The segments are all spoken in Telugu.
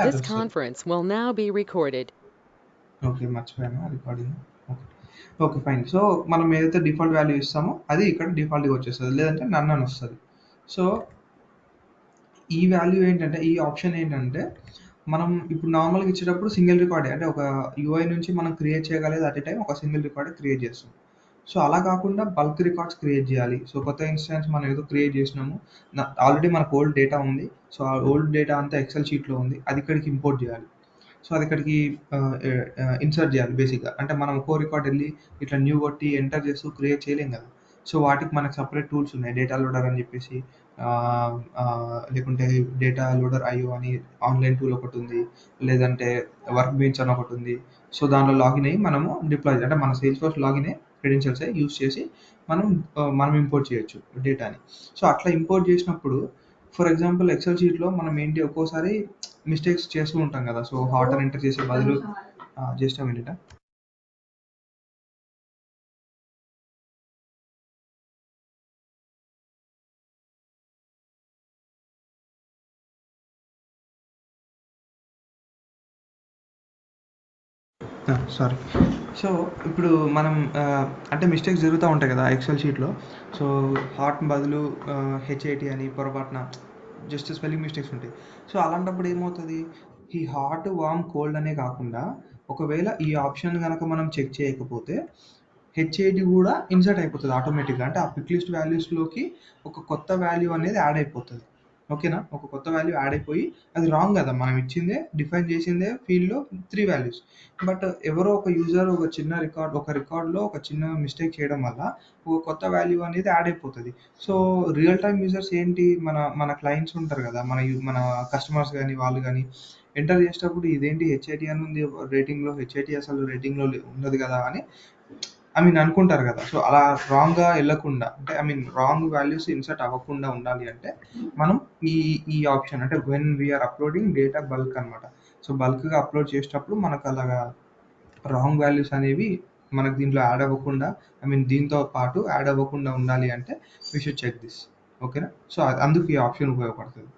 అది This వస్తుంది. conference will now be recorded. Okay, మర్చిపోయాను recording. Okay. Okay, fine. So మనం ఏదైతే డిఫాల్ట్ వాల్యూ ఇస్తామో అది ఇక్కడ డిఫాల్ట్గా వచ్చేస్తుంది, లేదంటే నన్ అని వస్తుంది. సో ఈ వాల్యూ ఏంటంటే, ఈ ఆప్షన్ ఏంటంటే, మనం ఇప్పుడు నార్మల్గా ఇచ్చేటప్పుడు సింగిల్ రికార్డే, అంటే ఒక యూఐ నుంచి మనం క్రియేట్ చేయగలిగేది అట్ ఎ టైం ఒక సింగిల్ రికార్డ్ క్రియేట్ చేస్తాం. సో అలా కాకుండా బల్క్ రికార్డ్స్ క్రియేట్ చేయాలి. సో కొత్త ఇన్స్టాన్స్ మనం ఏదో క్రియేట్ చేసినాము, ఆల్రెడీ మనకు ఓల్డ్ డేటా ఉంది. సో ఆ ఓల్డ్ డేటా అంతా ఎక్సెల్ షీట్లో ఉంది, అది ఇక్కడికి ఇంపోర్ట్ చేయాలి. సో అది ఇక్కడికి ఇన్సర్ట్ చేయాలి బేసిక్గా. అంటే మనం ఒక్కో రికార్డ్ వెళ్ళి ఇట్లా న్యూ కొట్టి ఎంటర్ చేస్తూ క్రియేట్ చేయలేం కదా. సో వాటికి మనకు సపరేట్ టూల్స్ ఉన్నాయి, డేటా లోడర్ అని చెప్పేసి, లేకుంటే డేటా లోడర్ ఐఓ అని ఆన్లైన్ టూల్ ఒకటి ఉంది, లేదంటే వర్క్ బెంచ్ అని ఒకటి ఉంది. సో దానిలో లాగిన్ అయ్యి మనము డిప్లాయ్, అంటే మన సేల్స్ ఫోర్స్ లాగిన్ అయ్యి క్రెడెన్షియల్స్ యూస్ చేసి మనం మనం ఇంపోర్ట్ చేయొచ్చు డేటాని. సో అట్లా ఇంపోర్ట్ చేసినప్పుడు, ఫర్ ఎగ్జాంపుల్ ఎక్సెల్ షీట్లో మనం ఏంటి ఒక్కోసారి మిస్టేక్స్ చేస్తూ ఉంటాం కదా. సో హాట్ అని ఎంటర్ చేసే బదులు జస్ట్ మినిట్. సారీ. సో ఇప్పుడు మనం అంటే మిస్టేక్స్ జరుగుతూ ఉంటాయి కదా ఎక్సెల్ షీట్లో. సో హాట్ బదులు హెచ్ఐటి అని పొరపాటున జస్ట్ స్పెల్లింగ్ మిస్టేక్స్ ఉంటాయి. సో అలాంటప్పుడు ఏమవుతుంది, ఈ హాట్ వామ్ కోల్డ్ అనే కాకుండా, ఒకవేళ ఈ ఆప్షన్ కనుక మనం చెక్ చేయకపోతే హెచ్ఐడి కూడా ఇన్సర్ట్ అయిపోతుంది ఆటోమేటిక్గా. అంటే ఆ పిక్ లిస్ట్ వాల్యూస్లోకి ఒక కొత్త వాల్యూ అనేది యాడ్ అయిపోతుంది. ఓకేనా, ఒక కొత్త వాల్యూ యాడ్ అయిపోయి, అది రాంగ్ కదా, మనం ఇచ్చిందే డిఫైన్ చేసిందే ఫీల్డ్లో 3 వాల్యూస్. బట్ ఎవరో ఒక యూజర్ ఒక రికార్డ్లో ఒక చిన్న మిస్టేక్ చేయడం వల్ల ఒక కొత్త వాల్యూ అనేది యాడ్ అయిపోతుంది. సో రియల్ టైమ్ యూజర్స్ ఏంటి, మన మన క్లయింట్స్ ఉంటారు కదా, మన కస్టమర్స్ కానీ వాళ్ళు కానీ ఎంటర్ చేసేటప్పుడు ఇదేంటి హెచ్ఐటి అని ఉంది రేటింగ్లో, హెచ్ఐటి అసలు రేటింగ్లో ఉండదు కదా అని అనుకుంటారు కదా. సో అలా రాంగ్గా వెళ్ళకుండా, అంటే రాంగ్ వాల్యూస్ ఇన్సర్ట్ అవ్వకుండా ఉండాలి అంటే, మనం ఈ ఈ ఆప్షన్, అంటే when we are uploading data bulk అనమాట. సో బల్క్గా అప్లోడ్ చేసేటప్పుడు మనకు అలాగా రాంగ్ వాల్యూస్ అనేవి మనకు దీంట్లో యాడ్ అవ్వకుండా, దీంతో పాటు యాడ్ అవ్వకుండా ఉండాలి అంటే వీ షుడ్ చెక్ దిస్. ఓకేనా. సో అందుకు ఈ ఆప్షన్ ఉపయోగపడుతుంది.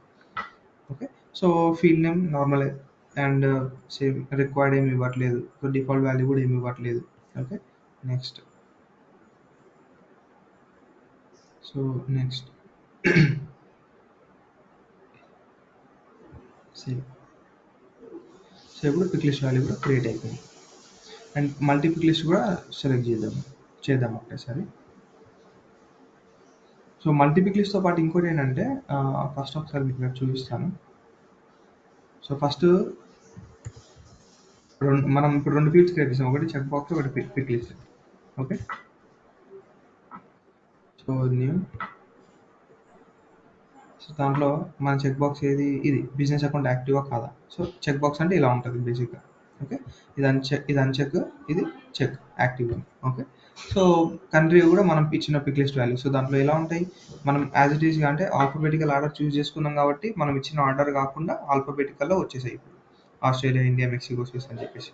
Okay. So field name normal and same, required ఏమి ఇవ్వట్లేదు. సో డిఫాల్ట్ వాల్యూ కూడా ఏమి ఇవ్వట్లేదు. Okay. Next. So next same. So ఇప్పుడు పిక్ లిస్ట్ వాల్యూ కూడా క్రియేట్ అయిపోయింది. అండ్ మల్టీ పిక్ లిస్ట్ కూడా సెలెక్ట్ చేద్దాం ఒకటేసారి. సో మల్టీ పిక్ లిస్ట్తో పాటు ఇంకోటి ఏంటంటే, ఫస్ట్ ఒకసారి మీకు ఇక్కడ చూపిస్తాను. సో ఫస్ట్ మనం ఇప్పుడు 2 ఫీల్డ్స్ క్రియేట్ చేసాం, ఒకటి చెక్ బాక్స్, ఒకటి pick list. Okay. So new. So దాంట్లో మన చెక్ బాక్స్ ఏది, ఇది బిజినెస్ అకౌంట్ యాక్టివా కాదా. సో చెక్ బాక్స్ అంటే ఇలా ఉంటుంది బేసిక్గా. ఓకే. ఇది అన్చెక్, ఇది చెక్ యాక్టివ్ అని. ఓకే. సో కంట్రీ కూడా మనం ఇచ్చిన పిక్ లిస్ట్ వాల్యూ. సో దాంట్లో ఎలా ఉంటాయి, మనం యాజ్ ఇట్ ఈస్గా, అంటే ఆల్ఫాబెటికల్ ఆర్డర్ చూస్ చేసుకున్నాం కాబట్టి మనం ఇచ్చిన ఆర్డర్ కాకుండా ఆల్ఫాబెటికల్లో వచ్చేసాయి ఇప్పుడు, ఆస్ట్రేలియా, ఇండియా, మెక్సికో, స్విస్ అని చెప్పేసి.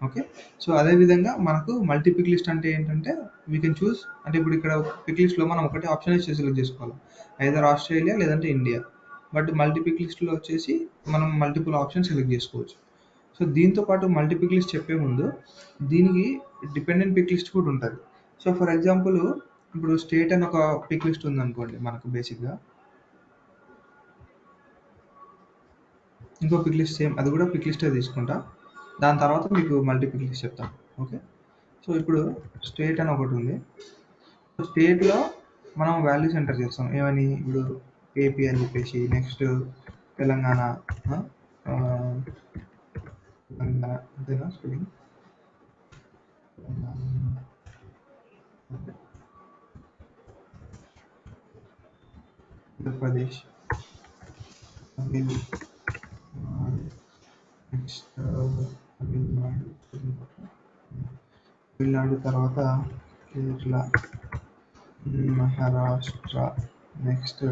ఓకే. సో అదేవిధంగా మనకు మల్టీ పిక్ లిస్ట్ అంటే ఏంటంటే, వీ కెన్ చూస్, అంటే ఇప్పుడు ఇక్కడ పిక్ లిస్ట్లో మనం ఒకటి ఆప్షన్ ఇచ్చి సెలెక్ట్ చేసుకోవాలి, ఐదర్ ఆస్ట్రేలియా లేదంటే ఇండియా. బట్ మల్టీ పిక్ లిస్ట్లో వచ్చేసి మనం మల్టిపుల్ ఆప్షన్ సెలెక్ట్ చేసుకోవచ్చు. సో దీంతో పాటు మల్టీ పిక్ లిస్ట్ చెప్పే ముందు దీనికి డిపెండెంట్ పిక్ లిస్ట్ కూడా ఉంటుంది. సో ఫర్ ఎగ్జాంపుల్ ఇప్పుడు స్టేట్ అని ఒక పిక్ లిస్ట్ ఉందనుకోండి మనకు బేసిక్గా, ఇంకో పిక్ లిస్ట్ సేమ్, అది కూడా పిక్ లిస్టే తీసుకుంటా. దాని తర్వాత మీకు మల్టీ పిక్ లిస్ట్ చెప్తాను. ఓకే. సో ఇప్పుడు స్టేట్ అని ఒకటి ఉంది. స్టేట్లో మనం వాల్యూస్ ఎంటర్ చేస్తాం, ఏమని, ఇప్పుడు ఏపీ అని చెప్పేసి, నెక్స్ట్ తెలంగాణ, ఆ, ఆ, తెలంగాణ అంతేనా స్పెల్లింగ్, ఆంధ్రప్రదేశ్, తమిళనాడు, నెక్స్ట్ తమిళనాడు, తమిళనాడు తర్వాత కేరళ, మహారాష్ట్ర, నెక్స్ట్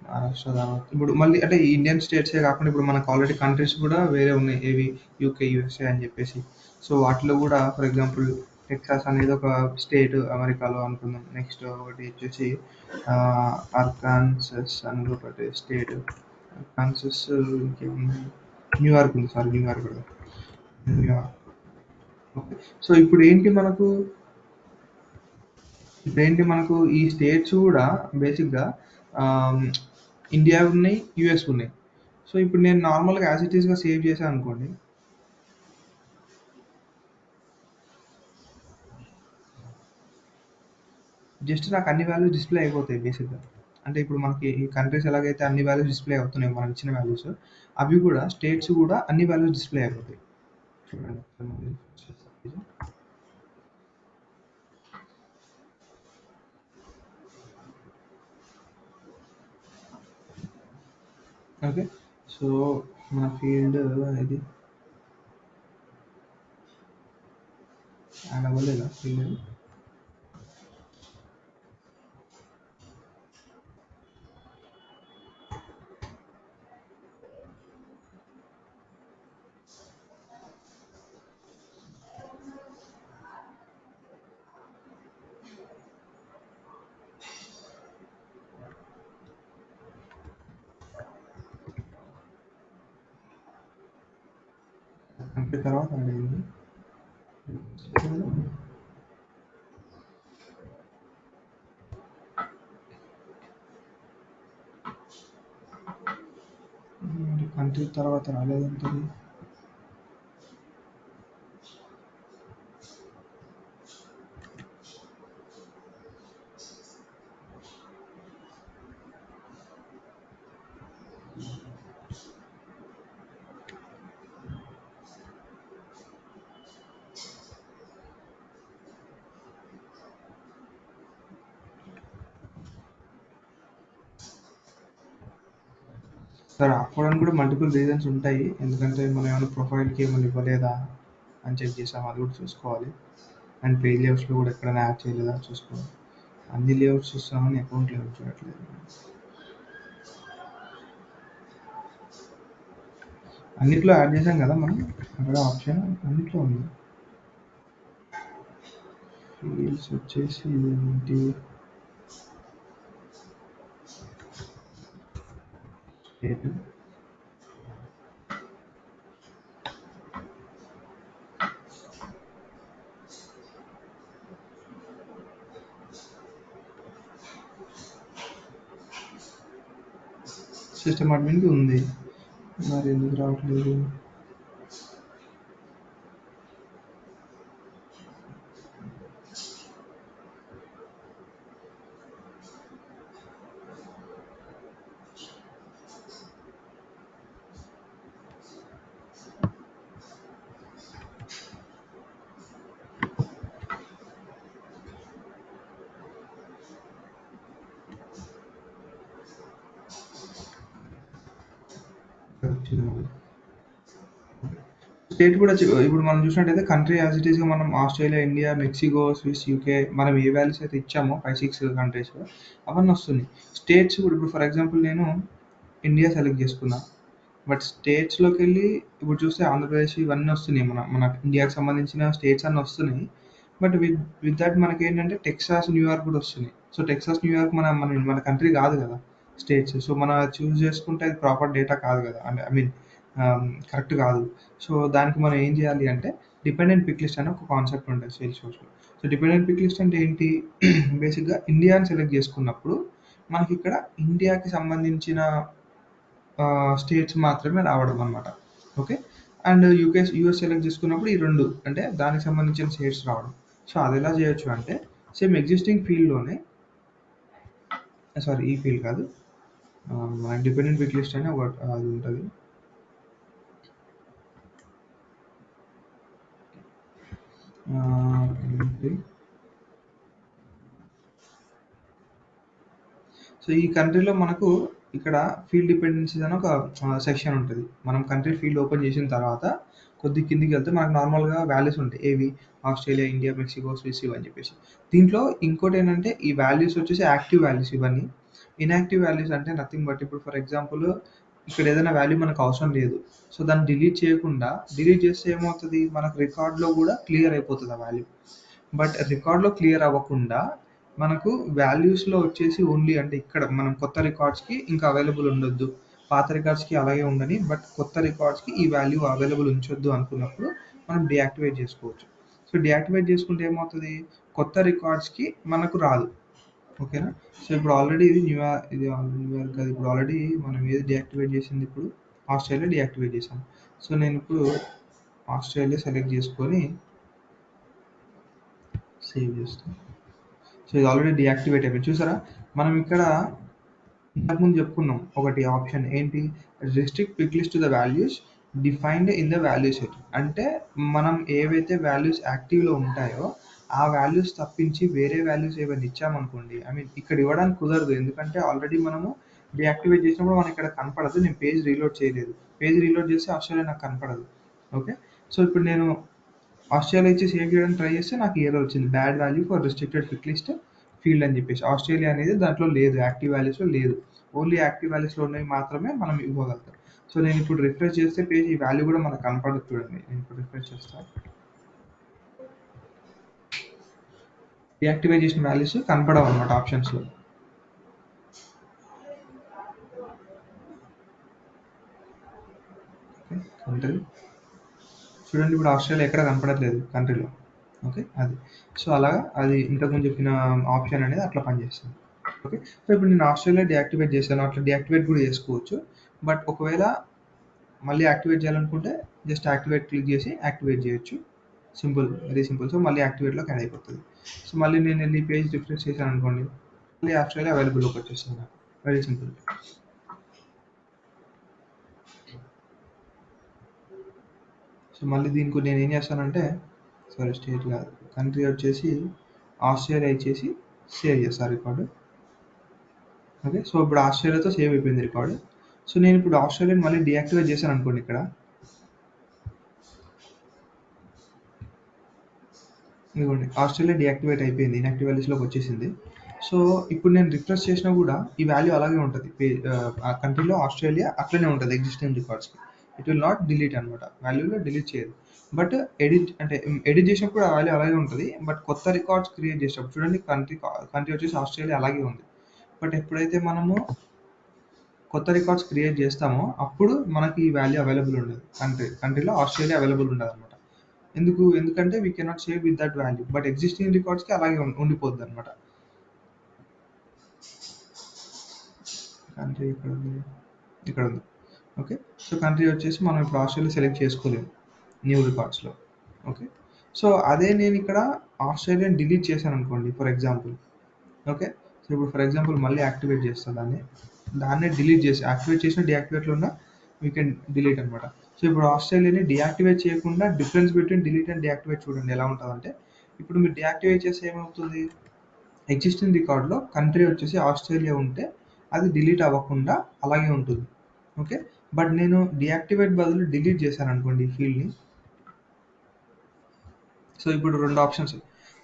మహారాష్ట్ర తర్వాత ఇప్పుడు మళ్ళీ, అంటే ఈ ఇండియన్ స్టేట్సే కాకుండా ఇప్పుడు మనకు ఆల్రెడీ కంట్రీస్ కూడా వేరే ఉన్నాయి, ఏవి, యూకే, యూఎస్ఏ అని చెప్పేసి. సో వాటిలో కూడా ఫర్ ఎగ్జాంపుల్ టెక్సాస్ అనేది ఒక స్టేట్ అమెరికాలో అనుకుందాం. నెక్స్ట్ ఒకటి వచ్చేసి అర్కాన్సస్ అనేది ఒకటి స్టేట్. అర్కాన్సస్ ఇంకేముంది, న్యూయార్క్ ఉంది, సారీ న్యూయార్క్ కూడా. న్యూయార్క్. ఓకే. సో ఇప్పుడు ఏంటి మనకు ఈ స్టేట్స్ కూడా బేసిక్గా ఇండియా ఉన్నాయి, యుఎస్ ఉన్నాయి. సో ఇప్పుడు నేను నార్మల్గా యాజ్ ఇట్ ఈస్గా సేవ్ చేశాను అనుకోండి. జస్ట్ నాకు అన్ని వాల్యూస్ డిస్ప్లే అయిపోతాయి బేసిక్గా. అంటే ఇప్పుడు మనకి ఈ కంట్రీస్ ఎలాగైతే అన్ని వాల్యూస్ డిస్ప్లే అవుతున్నాయి మనం ఇచ్చిన వాల్యూస్, అవి కూడా స్టేట్స్ కూడా అన్ని వాల్యూస్ డిస్ప్లే అయిపోతాయి. చూడండి ఒకసారి మళ్ళీ చేస్తాను. ఓకే. సో మన ఫీల్డ్ ఇది యాడ్ అవ్వలేదా ఫీల్డ్? అంటే తర్వాత అడిగింది. కంట్రీ తర్వాత రాలేదంటది. సార్ రాకపోవడానికి కూడా మల్టిపుల్ రీజన్స్ ఉంటాయి. ఎందుకంటే మనం ఏమైనా ప్రొఫైల్కి ఏమైనా ఇవ్వలేదా అని చెక్ చేసాం, అది కూడా చూసుకోవాలి. అండ్ పే లేఅవుట్స్లో కూడా ఎక్కడైనా యాడ్ చేయలేదా చూసుకోవాలి. అన్ని లేఅవుట్స్ చూస్తామని అకౌంట్ లేఅవుట్ చూడట్లేదు. అన్నిట్లో యాడ్ చేసాం కదా మనం, అక్కడ ఆప్షన్ అన్నిట్లో ఉంది. ఫీల్డ్స్ వచ్చేసి ఏంటి, స్టేట్, సిస్టమ్ అడ్మిన్కి ఉంది, మరి ఎందుకు రావట్లేదు? స్టేట్ కూడా ఇప్పుడు మనం చూసినట్టయితే కంట్రీ యాజ్ ఇట్ ఈస్గా మనం Australia, India, Mexico, Swiss, UK మనం ఏ వాల్యూస్ అయితే ఇచ్చామో 5-6 కంట్రీస్ అవన్నీ వస్తున్నాయి. స్టేట్స్ కూడా ఇప్పుడు ఫర్ ఎగ్జాంపుల్ నేను ఇండియా సెలెక్ట్ చేసుకున్నా, బట్ స్టేట్స్లోకి వెళ్ళి ఇప్పుడు చూస్తే ఆంధ్రప్రదేశ్ ఇవన్నీ వస్తున్నాయి, మన ఇండియాకి సంబంధించిన స్టేట్స్ అన్నీ వస్తున్నాయి. బట్ విత్ దట్ మనకి ఏంటంటే టెక్సాస్, న్యూయార్క్ కూడా వస్తున్నాయి. సో టెక్సాస్, న్యూయార్క్ మన కంట్రీ కాదు కదా స్టేట్స్. సో మనం చూస్ చేసుకుంటే అది ప్రాపర్ డేటా కాదు కదా, అంటే ఐ మీన్ కరెక్ట్ కాదు. సో దానికి మనం ఏం చేయాలి అంటే డిపెండెంట్ పిక్ లిస్ట్ అనే ఒక కాన్సెప్ట్ ఉంటుంది సేల్స్ ఫోర్స్లో. సో డిపెండెంట్ పిక్ లిస్ట్ అంటే ఏంటి, బేసిక్గా ఇండియాని సెలెక్ట్ చేసుకున్నప్పుడు మనకి ఇక్కడ ఇండియాకి సంబంధించిన స్టేట్స్ మాత్రమే రావడం అనమాట. ఓకే. అండ్ యూఎస్ సెలెక్ట్ చేసుకున్నప్పుడు ఈ రెండు అంటే దానికి సంబంధించిన స్టేట్స్ రావడం. సో అది ఎలా చేయొచ్చు అంటే సేమ్ ఎగ్జిస్టింగ్ ఫీల్డ్లోనే, సారీ ఈ ఫీల్డ్ కాదు, మన డిపెండెంట్ పిక్ లిస్ట్ అనే ఒక అది ఉంటుంది. సో ఈ కంట్రీలో మనకు ఇక్కడ ఫీల్డ్ డిపెండెన్సీస్ అని ఒక సెక్షన్ ఉంటుంది. మనం కంట్రీ ఫీల్డ్ ఓపెన్ చేసిన తర్వాత కొద్ది కిందికి వెళ్తే మనకు నార్మల్గా వాల్యూస్ ఉంటాయి. ఏవి, ఆస్ట్రేలియా, ఇండియా, మెక్సికో, స్విస్ అని చెప్పేసి. దీంట్లో ఇంకోటి ఏంటంటే ఈ వాల్యూస్ వచ్చేసి యాక్టివ్ వాల్యూస్ ఇవన్నీ. ఇన్యాక్టివ్ వాల్యూస్ అంటే నథింగ్ బట్ ఇప్పుడు ఫర్ ఎగ్జాంపుల్ ఇక్కడ ఏదైనా వాల్యూ మనకు అవసరం లేదు, సో దాన్ని డిలీట్ చేయకుండా, డిలీట్ చేస్తే ఏమవుతుంది మనకు రికార్డ్లో కూడా క్లియర్ అయిపోతుంది ఆ వాల్యూ. బట్ రికార్డ్లో క్లియర్ అవ్వకుండా మనకు వాల్యూస్లో వచ్చేసి ఓన్లీ అంటే ఇక్కడ మనం కొత్త రికార్డ్స్కి ఇంకా అవైలబుల్ ఉండొద్దు, పాత రికార్డ్స్కి అలాగే ఉండని, బట్ కొత్త రికార్డ్స్కి ఈ వాల్యూ అవైలబుల్ ఉంచొద్దు అనుకున్నప్పుడు మనం డియాక్టివేట్ చేసుకోవచ్చు. సో డియాక్టివేట్ చేసుకుంటే ఏమవుతుంది, కొత్త రికార్డ్స్కి మనకు రాదు. ఓకేనా. సో ఇప్పుడు ఆల్రెడీ ఇది ఇది న్యూ ఇయర్ కాదు, ఇప్పుడు ఆల్రెడీ మనం ఏది డియాక్టివేట్ చేసింది, ఇప్పుడు ఆస్ట్రేలియా డియాక్టివేట్ చేసాం. సో నేను ఇప్పుడు ఆస్ట్రేలియా సెలెక్ట్ చేసుకొని సేవ్ చేస్తాను. సో ఇది ఆల్రెడీ డియాక్టివేట్ అయిపోయింది. చూసారా, మనం ఇక్కడ ఇంతకుముందు చెప్పుకున్నాం ఒకటి ఆప్షన్ ఏంటి, restrict pick list to the values defined in the value set. అంటే మనం ఏవైతే వాల్యూస్ యాక్టివ్లో ఉంటాయో ఆ వాల్యూస్ తప్పించి వేరే వాల్యూస్ ఏమైనా ఇచ్చామనుకోండి, ఐ మీన్ ఇక్కడ ఇవ్వడానికి కుదరదు, ఎందుకంటే ఆల్రెడీ మనము డియాక్టివేట్ చేసినప్పుడు మనకి ఇక్కడ కనపడదు. నేను పేజ్ రీలోడ్ చేయలేదు, పేజ్ రీలోడ్ చేస్తే ఆస్ట్రేలియా నాకు కనపడదు. ఓకే. సో ఇప్పుడు నేను ఆస్ట్రేలియా ఇచ్చి సేవ్ చేయడానికి ట్రై చేస్తే నాకు ఎర్రర్ వచ్చింది, bad value for restricted pick list field అని చెప్పేసి. ఆస్ట్రేలియా అనేది దాంట్లో లేదు, యాక్టివ్ వాల్యూస్లో లేదు. ఓన్లీ యాక్టివ్ వాల్యూస్లో ఉన్నవి మాత్రమే మనం ఇవ్వగలుగుతాం. సో నేను ఇప్పుడు రిఫ్రెష్ చేస్తే పేజ్ ఈ వాల్యూ కూడా మనకు కనపడదు. చూడండి, నేను ఇప్పుడు రిఫ్రెష్ చేస్తాను, డియాక్టివేట్ చేసిన వాల్యూస్ కనపడవు అనమాట ఆప్షన్స్లో. కంట్రీ చూడండి, ఇప్పుడు ఆస్ట్రేలియా ఎక్కడ కనపడట్లేదు కంట్రీలో. ఓకే, అది. సో అలాగా అది ఇంతకుముందు చెప్పిన ఆప్షన్ అనేది అట్లా పనిచేస్తుంది. ఓకే. సో ఇప్పుడు నేను ఆస్ట్రేలియా డియాక్టివేట్ చేశాను, అట్లా డియాక్టివేట్ కూడా చేసుకోవచ్చు. బట్ ఒకవేళ మళ్ళీ యాక్టివేట్ చేయాలనుకుంటే జస్ట్ యాక్టివేట్ క్లిక్ చేసి యాక్టివేట్ చేయొచ్చు. Simple, very simple. సో మళ్ళీ యాక్టివేట్లోకి యాడ్ అయిపోతుంది. సో మళ్ళీ నేను వెళ్ళి పేజ్ రిఫ్రెష్ చేశాను అనుకోండి, మళ్ళీ ఆస్ట్రేలియా అవైలబుల్లోకి వచ్చేస్తుంది నాకు. Very simple. సో మళ్ళీ దీనికి నేను ఏం చేస్తానంటే, సారీ స్టేట్ కాదు, కంట్రీ వచ్చేసి ఆస్ట్రేలియా ఇచ్చేసి సేవ్ చేస్తాను రికార్డు. ఓకే. సో ఇప్పుడు ఆస్ట్రేలియాతో సేవ్ అయిపోయింది రికార్డు. సో నేను ఇప్పుడు ఆస్ట్రేలియాని మళ్ళీ డియాక్టివేట్ చేశాను అనుకోండి, ఇక్కడ ఇదిగోండి ఆస్ట్రేలియా డియాక్టివేట్ అయిపోయింది, ఇన్యాక్టివ్ వాల్యూస్లోకి వచ్చేసింది. సో ఇప్పుడు నేను రిఫ్రెష్ చేసినా కూడా ఈ వాల్యూ అలాగే ఉంటుంది, ఆ కంట్రీలో ఆస్ట్రేలియా అట్లనే ఉంటుంది ఎగ్జిస్టింగ్ రికార్డ్స్కి. ఇట్ విల్ నాట్ డిలీట్ అనమాట, వాల్యూలో డిలీట్ చేయదు. బట్ ఎడిట్ చేసినప్పుడు ఆ వాల్యూ అలాగే ఉంటుంది. బట్ కొత్త రికార్డ్స్ క్రియేట్ చేసినప్పుడు చూడండి, కంట్రీ వచ్చేసి ఆస్ట్రేలియా అలాగే ఉంది. బట్ ఎప్పుడైతే మనము కొత్త రికార్డ్స్ క్రియేట్ చేస్తామో అప్పుడు మనకి ఈ వాల్యూ అవైలబుల్ ఉండదు, కంట్రీలో ఆస్ట్రేలియా అవైలబుల్ ఉండదు అనమాట. ఎందుకంటే we cannot save with that value. But existing రికార్డ్స్కి అలాగే ఉండిపోద్ది అనమాట. కంట్రీ ఇక్కడ ఉంది, ఇక్కడ ఉంది. ఓకే. సో కంట్రీ వచ్చేసి మనం ఇప్పుడు ఆస్ట్రేలియా సెలెక్ట్ చేసుకోలేము న్యూ రికార్డ్స్లో. ఓకే. సో అదే నేను ఇక్కడ ఆస్ట్రేలియన్ డిలీట్ చేశాను అనుకోండి, ఫర్ ఎగ్జాంపుల్. ఓకే. సో ఇప్పుడు ఫర్ ఎగ్జాంపుల్ మళ్ళీ యాక్టివేట్ చేస్తాను దాన్నే డిలీట్ చేసి, యాక్టివేట్ చేసిన డియాక్టివేట్లో ఉన్న వీ కెన్ డిలీట్ అనమాట. సో ఇప్పుడు ఆస్ట్రేలియాని డియాక్టివేట్ చేయకుండా difference between delete and deactivate చూడండి ఎలా ఉంటుందంటే, ఇప్పుడు మీరు డియాక్టివేట్ చేస్తే ఏమవుతుంది, ఎగ్జిస్టింగ్ రికార్డ్లో కంట్రీ వచ్చేసి ఆస్ట్రేలియా ఉంటే అది డిలీట్ అవ్వకుండా అలాగే ఉంటుంది. ఓకే. బట్ నేను డియాక్టివేట్ బదులు డిలీట్ చేశాను అనుకోండి ఈ ఫీల్డ్ని. సో ఇప్పుడు రెండు options,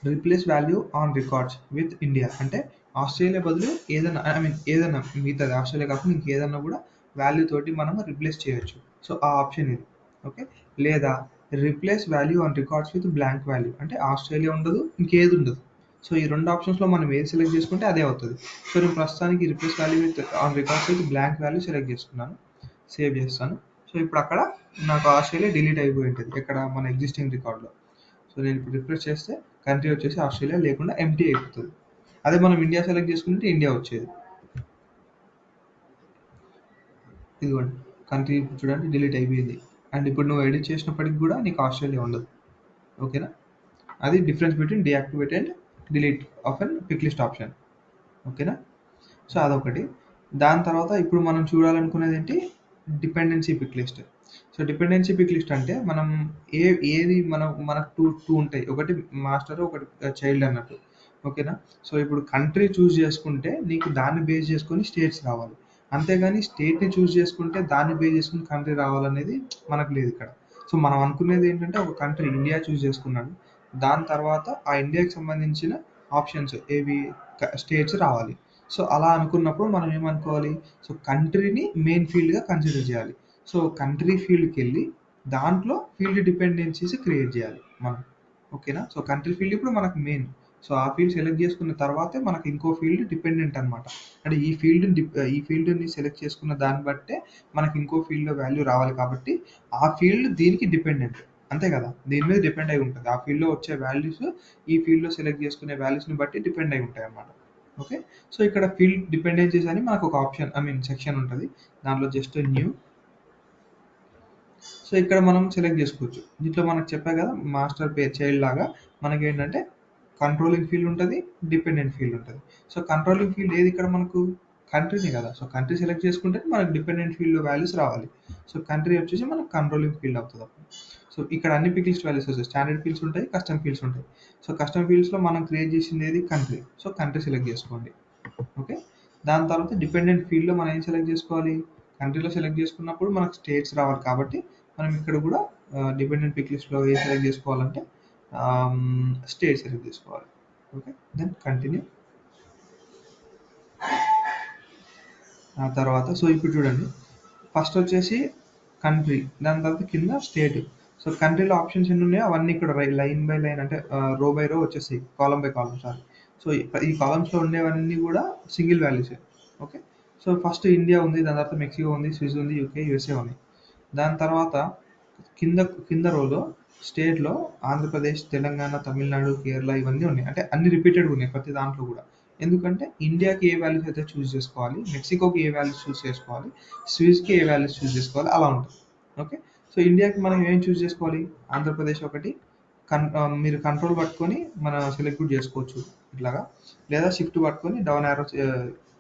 replace value on records with India, అంటే ఆస్ట్రేలియా బదులు ఏదైనా, ఐ మీన్ ఏదైనా మిగతాది ఆస్ట్రేలియా కాకుండా ఇంకేదన్నా కూడా వాల్యూ తోటి మనం రిప్లేస్ చేయొచ్చు. సో ఆ ఆప్షన్ ఇది. ఓకే. లేదా replace value on records with blank value, అంటే ఆస్ట్రేలియా ఉండదు, ఇంకేది ఉండదు. సో ఈ రెండు ఆప్షన్స్లో మనం ఏది సెలెక్ట్ చేసుకుంటే అదే అవుతుంది. సో నేను ప్రస్తుతానికి replace value with on records with blank value select చేసుకున్నాను, సేవ్ చేస్తాను. సో ఇప్పుడు అక్కడ నాకు ఆస్ట్రేలియా డిలీట్ అయిపోయి ఉంటుంది, ఎక్కడ మన ఎగ్జిస్టింగ్ రికార్డ్లో. సో నేను ఇప్పుడు రిఫ్రెష్ చేస్తే కంట్రీ వచ్చేసి ఆస్ట్రేలియా లేకుండా ఎంటీ అయిపోతుంది. అదే మనం ఇండియా సెలెక్ట్ చేసుకుంటే ఇండియా వచ్చేది. ఇదిగోండి కంట్రీ చూడండి డిలీట్ అయిపోయింది. అండ్ ఇప్పుడు నువ్వు ఎడిట్ చేసినప్పటికి కూడా నీకు ఆస్ట్రేలియా ఉండదు. ఓకేనా. అది difference between deactivate and delete of an pick list option. ఓకేనా. సో అదొకటి. దాని తర్వాత ఇప్పుడు మనం చూడాలనుకునేది ఏంటి, dependency pick list. So dependency pick list అంటే మనం ఏది మనకు టూ ఉంటాయి, ఒకటి మాస్టర్ ఒకటి చైల్డ్ అన్నట్టు. ఓకేనా. సో ఇప్పుడు కంట్రీ చూస్ చేసుకుంటే నీకు దాన్ని బేస్ చేసుకొని స్టేట్స్ రావాలి, అంతేగాని స్టేట్ని చూస్ చేసుకుంటే దాన్ని బేస్ చేసుకుని కంట్రీ రావాలనేది మనకు లేదు ఇక్కడ. సో మనం అనుకునేది ఏంటంటే ఒక కంట్రీ ఇండియా చూస్ చేసుకున్నాడు, దాని తర్వాత ఆ ఇండియాకి సంబంధించిన ఆప్షన్స్ ఏవి స్టేట్స్ రావాలి. సో అలా అనుకున్నప్పుడు మనం ఏమనుకోవాలి, సో కంట్రీని మెయిన్ ఫీల్డ్గా కన్సిడర్ చేయాలి. సో కంట్రీ ఫీల్డ్కి వెళ్ళి దాంట్లో ఫీల్డ్ డిపెండెన్సీస్ క్రియేట్ చేయాలి మనం. ఓకేనా? సో కంట్రీ ఫీల్డ్ ఇప్పుడు మనకు మెయిన్. సో ఆ ఫీల్డ్ సెలెక్ట్ చేసుకున్న తర్వాతే మనకు ఇంకో ఫీల్డ్ డిపెండెంట్ అనమాట. అంటే ఈ ఫీల్డ్‌ని సెలెక్ట్ చేసుకున్న దాన్ని బట్టే మనకి ఇంకో ఫీల్డ్‌లో వాల్యూ రావాలి కాబట్టి ఆ ఫీల్డ్ దీనికి డిపెండెంట్. అంతే కదా! దీని మీద డిపెండ్ అయి ఉంటది. ఆ ఫీల్డ్‌లో వచ్చే వాల్యూస్ ఈ ఫీల్డ్‌లో సెలెక్ట్ చేసుకునే వాల్యూస్‌ని బట్టి డిపెండ్ అయి ఉంటాయన్నమాట. ఓకే. సో ఇక్కడ ఫీల్డ్ డిపెండెన్సీస్ అని మనకు ఒక ఆప్షన్ సెక్షన్ ఉంటది. దాంట్లో జస్ట్ న్యూ. సో ఇక్కడ మనం సెలెక్ట్ చేసుకోవచ్చు. దీంట్లో మనకు చెప్పా కదా! మాస్టర్ పేరు చైల్డ్ లాగా మనకేంటంటే కంట్రోలింగ్ ఫీల్డ్ ఉంటది. డిపెండెంట్ ఫీల్డ్ ఉంటది. సో కంట్రోలింగ్ ఫీల్డ్ ఏది ఇక్కడ మనకు? కంట్రీనే కదా! సో కంట్రీ సెలెక్ట్ చేసుకుంటే మనకు డిపెండెంట్ ఫీల్డ్‌లో వాల్యూస్ రావాలి. సో కంట్రీ వచ్చేసి మనకు కంట్రోలింగ్ ఫీల్డ్ అవుతదప్పుడు. సో ఇక్కడ అన్ని పిక్ వాల్యూస్ వస్తాయి. స్టాండర్డ్ ఫీల్డ్స్ ఉంటాయి. కస్టమ్ ఫీల్డ్స్ ఉంటాయి. సో కస్టమ్ ఫీల్డ్స్‌లో మనం క్రియేట్ చేసింది ఏది? కంట్రీ. సో కంట్రీ సెలెక్ట్ చేసుకోండి. ఓకే. దాని తర్వాత డిపెండెంట్ ఫీల్డ్‌లో మనం ఏం సెలెక్ట్ చేసుకోవాలి? కంట్రీలో సెలెక్ట్ చేసుకున్నప్పుడు మనకు స్టేట్స్ రావాలి కాబట్టి మనం ఇక్కడ కూడా డిపెండెంట్ పిక్ లిస్ట్‌లో ఏం సెలెక్ట్ చేసుకోవాలంటే స్టేట్ సెలెక్ట్ చేసుకోవాలి. ఓకే. Then continue. ఆ తర్వాత సో ఇప్పుడు చూడండి. ఫస్ట్ వచ్చేసి కంట్రీ. దాని తర్వాత కింద స్టేట్. సో కంట్రీలో ఆప్షన్స్ ఎన్ని ఉన్నాయో అవన్నీ ఇక్కడ లైన్ బై లైన్ అంటే రో బై రో వచ్చేసాయి. Column by column sorry. So ఈ కాలమ్స్‌లో ఉండేవన్నీ కూడా సింగిల్ వాల్యూసే. ఓకే. సో ఫస్ట్ ఇండియా ఉంది. దాని తర్వాత మెక్సికో ఉంది. స్విస్ ఉంది. యూకే, యూఎస్ఏ ఉన్నాయి. దాని తర్వాత కింద కింద రోలో స్టేట్‌లో ఆంధ్రప్రదేశ్, తెలంగాణ, తమిళనాడు, కేరళ ఇవన్నీ ఉన్నాయి. అంటే అన్ని రిపీటెడ్‌గా ఉన్నాయి ప్రతి దాంట్లో కూడా. ఎందుకంటే ఇండియాకి ఏ వాల్యూస్ అయితే చూజ్ చేసుకోవాలి, మెక్సికోకి ఏ వాల్యూస్ చూజ్ చేసుకోవాలి, స్విస్‌కి ఏ వాల్యూస్ చూజ్ చేసుకోవాలి అలా ఉంటుంది. ఓకే. సో ఇండియాకి మనం ఏం చూజ్ చేసుకోవాలి? ఆంధ్రప్రదేశ్ ఒకటి మీరు కంట్రోల్ పట్టుకొని మన సెలెక్ట్ కూడా చేసుకోవచ్చు ఇట్లాగా. లేదా షిఫ్ట్ పట్టుకొని డౌన్ యారో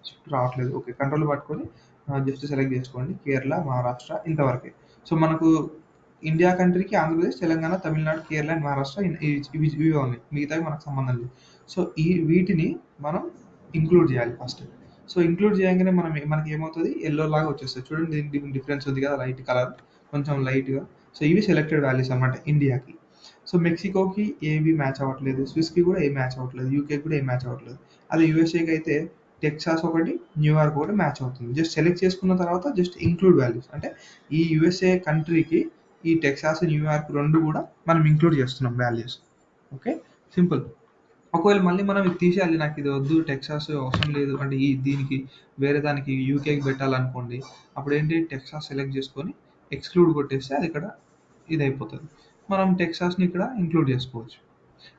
షిఫ్ట్ రావట్లేదు. ఓకే. కంట్రోల్ పట్టుకొని జస్ట్ సెలెక్ట్ చేసుకోండి. కేరళ, మహారాష్ట్ర ఇంతవరకే. సో మనకు ఇండియా కంట్రీకి ఆంధ్రప్రదేశ్, తెలంగాణ, తమిళనాడు, కేరళ అండ్ మహారాష్ట్ర ఇవే ఉన్నాయి. మిగతావి మనకు సంబంధం లేదు. సో వీటిని మనం ఇంక్లూడ్ చేయాలి ఫస్ట్. సో ఇంక్లూడ్ చేయంగానే మనకి ఏమవుతది? యెల్లో లాగా వచ్చేస్తది. చూడండి దీనికి డిఫరెన్స్ ఉంది కదా! లైట్ కలర్ కొంచెం లైట్‌గా. సో ఇవి సెలెక్టెడ్ వాల్యూస్ అన్నమాట ఇండియాకి. సో మెక్సికోకి ఏవి మ్యాచ్ అవ్వట్లేదు. స్విస్‌కి కూడా ఏం మ్యాచ్ అవ్వట్లేదు. యూకేకి కూడా ఏం మ్యాచ్ అవ్వట్లేదు. అదే యూఎస్ఏకి అయితే టెక్సాస్ ఒకటి, న్యూయార్క్ ఒకటి మ్యాచ్ అవుతుంది. జస్ట్ సెలెక్ట్ చేసుకున్న తర్వాత జస్ట్ ఇంక్లూడ్ వాల్యూస్. అంటే ఈ యూఎస్ఏ కంట్రీకి ఈ టెక్సాస్, న్యూయార్క్ 2 కూడా మనం ఇంక్లూడ్ చేస్తున్నాం వాల్యూస్. ఓకే. సింపుల్. ఒకవేళ మళ్ళీ మనం ఇది తీసేయాలి. నాకు ఇది వద్దు టెక్సాస్ అవసరం లేదు. అంటే దీనికి వేరే దానికి యూకేకి పెట్టాలనుకోండి. అప్పుడేంటి టెక్సాస్ సెలెక్ట్ చేసుకొని ఎక్స్‌క్లూడ్ కొట్టేస్తే అది ఇక్కడ ఇదయిపోతది. మనం టెక్సాస్‌ని ఇక్కడ ఇంక్లూడ్ చేసుకోవచ్చు.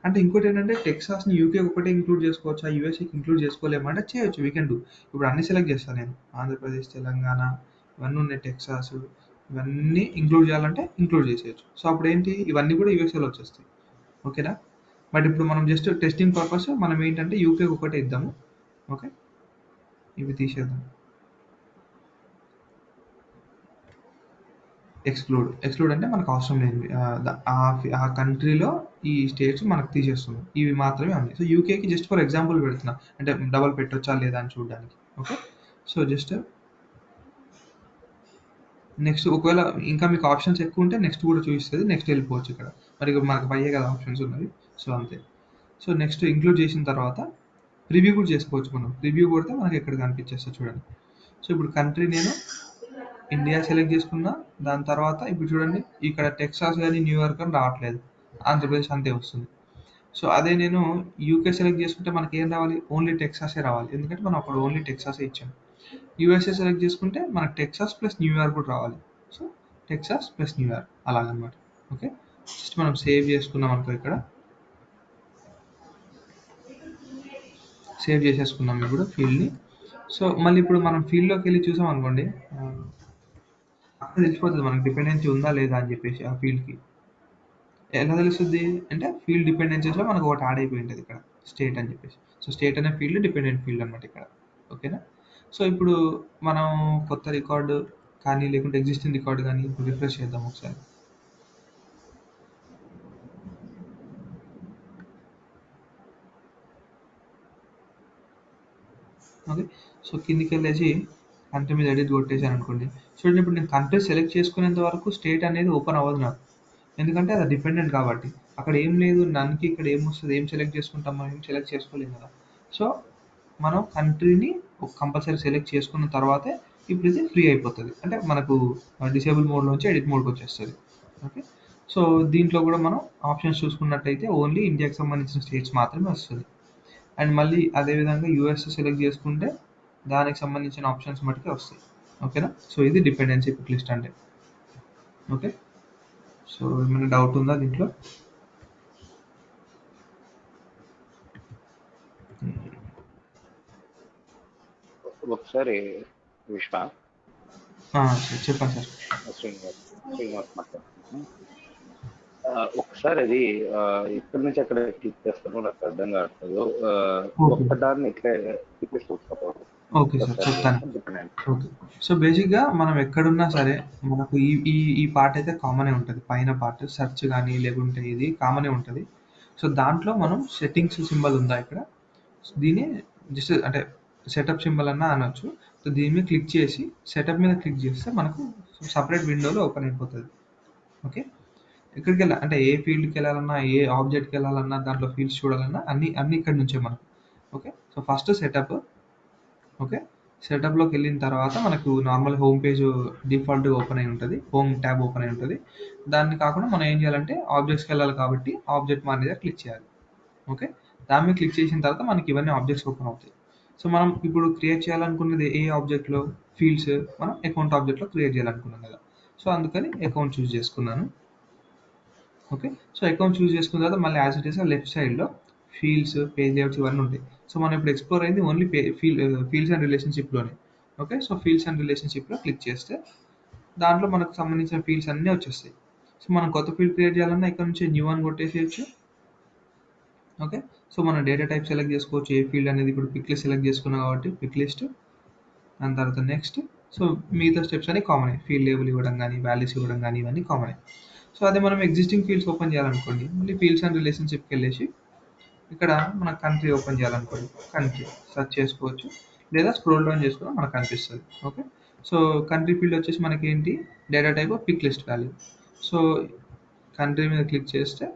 అంటే ఇంకోటేంటంటే టెక్సాస్‌ని యూకేకి ఒకటే ఇంక్లూడ్ చేసుకోవచ్చా? యూఎస్ఏకి ఇంక్లూడ్ చేసుకోలేమా? అంటే చేయొచ్చు. We can do. ఇప్పుడు అన్నీ సెలెక్ట్ చేస్తా నేను. ఆంధ్రప్రదేశ్, తెలంగాణ ఇవన్నీ ఉన్నాయి. టెక్సాస్ ఇవన్నీ ఇంక్లూడ్ చేయాలంటే ఇంక్లూడ్ చేసేయొచ్చు. సో అప్పుడేంటి ఇవన్నీ కూడా యూఎస్ఏలో వచ్చేస్తాయి. ఓకేనా? బట్ ఇప్పుడు మనం జస్ట్ టెస్టింగ్ పర్పస్ మనం ఏంటంటే యూకేకి ఒకటే ఇద్దాము. ఓకే. ఇవి తీసేద్దాం. ఎక్స్‌క్లూడ్ అంటే మనకు అవసరం లేనివి. ఆ కంట్రీలో ఈ స్టేట్స్ మనకు తీసేస్తుంది. ఇవి మాత్రమే ఉన్నాయి. సో యూకేకి జస్ట్ ఫర్ ఎగ్జాంపుల్ పెడుతున్నా. అంటే డబల్ పెట్టొచ్చా లేదా అని చూడడానికి. ఓకే. సో జస్ట్ నెక్స్ట్ ఒకవేళ ఇంకా మీకు ఆప్షన్స్ ఎక్కువ ఉంటే నెక్స్ట్ కూడా చూపిస్తది. నెక్స్ట్ వెళ్ళిపోవచ్చు ఇక్కడ. మరి మనకు పయ్యే కదా ఆప్షన్స్ ఉన్నవి. సో అంతే. సో నెక్స్ట్ ఇంక్లూడ్ చేసిన తర్వాత ప్రివ్యూ కూడా చేసుకోవచ్చు మనం. ప్రివ్యూ కొడితే మనకి ఇక్కడ కనిపించేస్తది చూడండి. సో ఇప్పుడు కంట్రీ నేను ఇండియా సెలెక్ట్ చేసుకున్నా. దాని తర్వాత ఇప్పుడు చూడండి ఇక్కడ టెక్సాస్ గాని, న్యూయార్క్ అని రావట్లేదు. ఆంధ్రప్రదేశ్ అంతే వస్తుంది. సో అదే నేను యూకే సెలెక్ట్ చేసుకుంటే మనకేం రావాలి? ఓన్లీ టెక్సాసే రావాలి. ఎందుకంటే మనం అక్కడ ఓన్లీ టెక్సాసే ఇచ్చాం. యూఎస్ఏ సెలెక్ట్ చేసుకుంటే మనకు టెక్సాస్ ప్లస్ న్యూయార్క్ కూడా రావాలి. సో టెక్సాస్ ప్లస్ న్యూయార్క్ అలాగనమాట. ఓకే. జస్ట్ మనం సేవ్ చేసుకున్నాం అనుకో ఇక్కడ. సేవ్ చేసేసుకున్నాం ఇప్పుడు ఫీల్డ్‌ని. సో మళ్ళీ ఇప్పుడు మనం ఫీల్డ్‌లోకి వెళ్ళి చూసాం అనుకోండి. అక్కడ తెలిసిపోతది మనకు డిపెండెన్సీ ఉందా లేదా అని చెప్పేసి ఆ ఫీల్డ్‌కి. ఎలా తెలుస్తది? అంటే ఫీల్డ్ డిపెండెన్సీస్‌లో మనకు ఒకటి యాడ్ అయిపోయి ఉంటది ఇక్కడ. స్టేట్ అని చెప్పేసి. సో స్టేట్ అనే ఫీల్డ్ డిపెండెంట్ ఫీల్డ్ అనమాట ఇక్కడ. ఓకేనా? సో ఇప్పుడు మనం కొత్త రికార్డ్ కానీ లేకుంటే ఎగ్జిస్టింగ్ రికార్డ్ గానీ ఇప్పుడు రిఫ్రెష్ చేద్దాం ఒకసారి. ఓకే. సో కిందికెళ్ళేసి కంట్రీ మీద ఎడిట్ కొట్టేసాననుకోండి. చూడండి ఇప్పుడు నేను కంట్రీ సెలెక్ట్ చేసుకునేంత వరకు స్టేట్ అనేది ఓపెన్ అవ్వదు నాకు. ఎందుకంటే అది డిపెండెంట్ కాబట్టి. అక్కడ ఏం లేదు నన్‌కి ఇక్కడ ఏమొస్తది? ఏం సెలెక్ట్ చేసుకుంటాం? మనం ఏం సెలెక్ట్ చేసుకోలేం కదా! సో మనం కంట్రీని కంపల్సరీ సెలెక్ట్ చేసుకున్న తర్వాతే ఇప్పుడు ఇది ఫ్రీ అయిపోతది. అంటే మనకు డిసేబుల్ మోడ్‌లోంచి ఎడిట్ మోడ్‌కొచ్చేస్తది. ఓకే. సో దీంట్లో కూడా మనం ఆప్షన్స్ చూసుకున్నట్టయితే ఓన్లీ ఇండియాకి సంబంధించిన స్టేట్స్ మాత్రమే వస్తుంది. అండ్ మళ్ళీ అదేవిధంగా యూఎస్ సెలెక్ట్ చేసుకుంటే దానికి సంబంధించిన ఆప్షన్స్ మటుకే వస్తాయి. ఓకేనా? సో ఇది డిపెండెన్సీ పిక్ లిస్ట్ అంటే. ఓకే, సో ఏమైనా డౌట్ ఉందా దీంట్లో? ఒకసారి విశ్వ చెప్పండి సార్. శ్రీనివాస్ మాట్లాడుతున్నాను. ఒకసారి అది ఎక్కడి నుంచి అక్కడ క్లిక్ చేస్తానో నాకు అర్థం కావట్లేదు. ఒక్కదాన్ని ఇట్లా క్లిక్ చేసుకోవచ్చు. ఓకే సార్, చెప్తాను. ఓకే, సో బేసిక్గా మనం ఎక్కడున్నా సరే మనకు ఈ ఈ ఈ పార్ట్ అయితే కామనే ఉంటుంది. పైన పార్ట్ సెర్చ్ కానీ లేకుంటే ఇది కామనే ఉంటుంది. సో దాంట్లో మనం సెట్టింగ్స్ సింబల్ ఉందా ఇక్కడ, దీన్ని జస్ట్ అంటే సెటప్ సింబల్ అన్నా అనొచ్చు. సో దీని మీద క్లిక్ చేసి సెటప్ మీద క్లిక్ చేస్తే మనకు సపరేట్ విండోలో ఓపెన్ అయిపోతుంది. ఓకే, ఎక్కడికి వెళ్ళాలి అంటే ఏ ఫీల్డ్కి వెళ్ళాలన్నా ఏ ఆబ్జెక్ట్కి వెళ్ళాలన్నా దాంట్లో ఫీల్డ్స్ చూడాలన్నా అన్ని ఇక్కడ నుంచే మనకు. Okay, so first setup. Okay, సెటప్లోకి వెళ్ళిన తర్వాత మనకు నార్మల్ హోమ్ పేజ్ డిఫాల్ట్గా ఓపెన్ అయి ఉంటుంది, హోమ్ ట్యాబ్ ఓపెన్ అయి ఉంటుంది. దాన్ని కాకుండా మనం ఏం చేయాలంటే ఆబ్జెక్ట్స్కి వెళ్ళాలి కాబట్టి ఆబ్జెక్ట్ మేనేజర్ క్లిక్ చేయాలి. ఓకే, దాని మీద క్లిక్ చేసిన తర్వాత మనకి ఇవన్నీ ఆబ్జెక్ట్స్ ఓపెన్ అవుతాయి. సో మనం ఇప్పుడు క్రియేట్ చేయాలనుకున్నది ఏ ఆబ్జెక్ట్లో ఫీల్డ్స్ మనం అకౌంట్ ఆబ్జెక్ట్లో క్రియేట్ చేయాలనుకున్నాం కదా. సో అందుకని అకౌంట్ చూస్ చేసుకున్నాను. ఓకే, సో అకౌంట్ చూస్ చేసుకున్న తర్వాత మళ్ళీ యాజ్ ఇట్ ఈస్ లెఫ్ట్ సైడ్లో ఫీల్డ్స్, పేజ్ లేఅవుట్స్ ఇవన్నీ ఉంటాయి. సో మనం ఇప్పుడు ఎక్స్ప్లోర్ అయింది ఓన్లీ ఫీల్డ్స్ అండ్ రిలేషన్షిప్లోనే. ఓకే, సో ఫీల్డ్స్ అండ్ రిలేషన్షిప్లో క్లిక్ చేస్తే దాంట్లో మనకు సంబంధించిన ఫీల్డ్స్ అన్నీ వచ్చేస్తాయి. సో మనం కొత్త ఫీల్డ్ క్రియేట్ చేయాలన్నా ఇక్కడ నుంచి న్యూ అని కొట్టేసేయచ్చు. ఓకే, సో మనం డేటా టైప్ సెలెక్ట్ చేసుకోవచ్చు. ఏ ఫీల్డ్ అనేది ఇప్పుడు పిక్ లిస్ట్ సెలెక్ట్ చేసుకున్నాం కాబట్టి పిక్ లిస్ట్. దాని తర్వాత నెక్స్ట్. సో మిగతా స్టెప్స్ అన్ని కామన్. ఫీల్డ్ లేబుల్ ఇవ్వడం కానీ వాల్యూస్ ఇవ్వడం కానీ ఇవన్నీ కామన్. సో అదే మనం ఎగ్జిస్టింగ్ ఫీల్డ్స్ ఓపెన్ చేయాలనుకోండి, మళ్ళీ ఫీల్డ్స్ అండ్ రిలేషన్షిప్కి వెళ్ళేసి ఇక్కడ మన కంట్రీ ఓపెన్ చేయాలనుకోండి, కంట్రీ సెర్చ్ చేసుకోవచ్చు లేదా స్క్రోల్ డౌన్ చేసుకుని మనకు కనిపిస్తుంది. ఓకే, సో కంట్రీ ఫీల్డ్ వచ్చేసి మనకి ఏంటి, data type pick list value. So country మీద క్లిక్ చేస్తే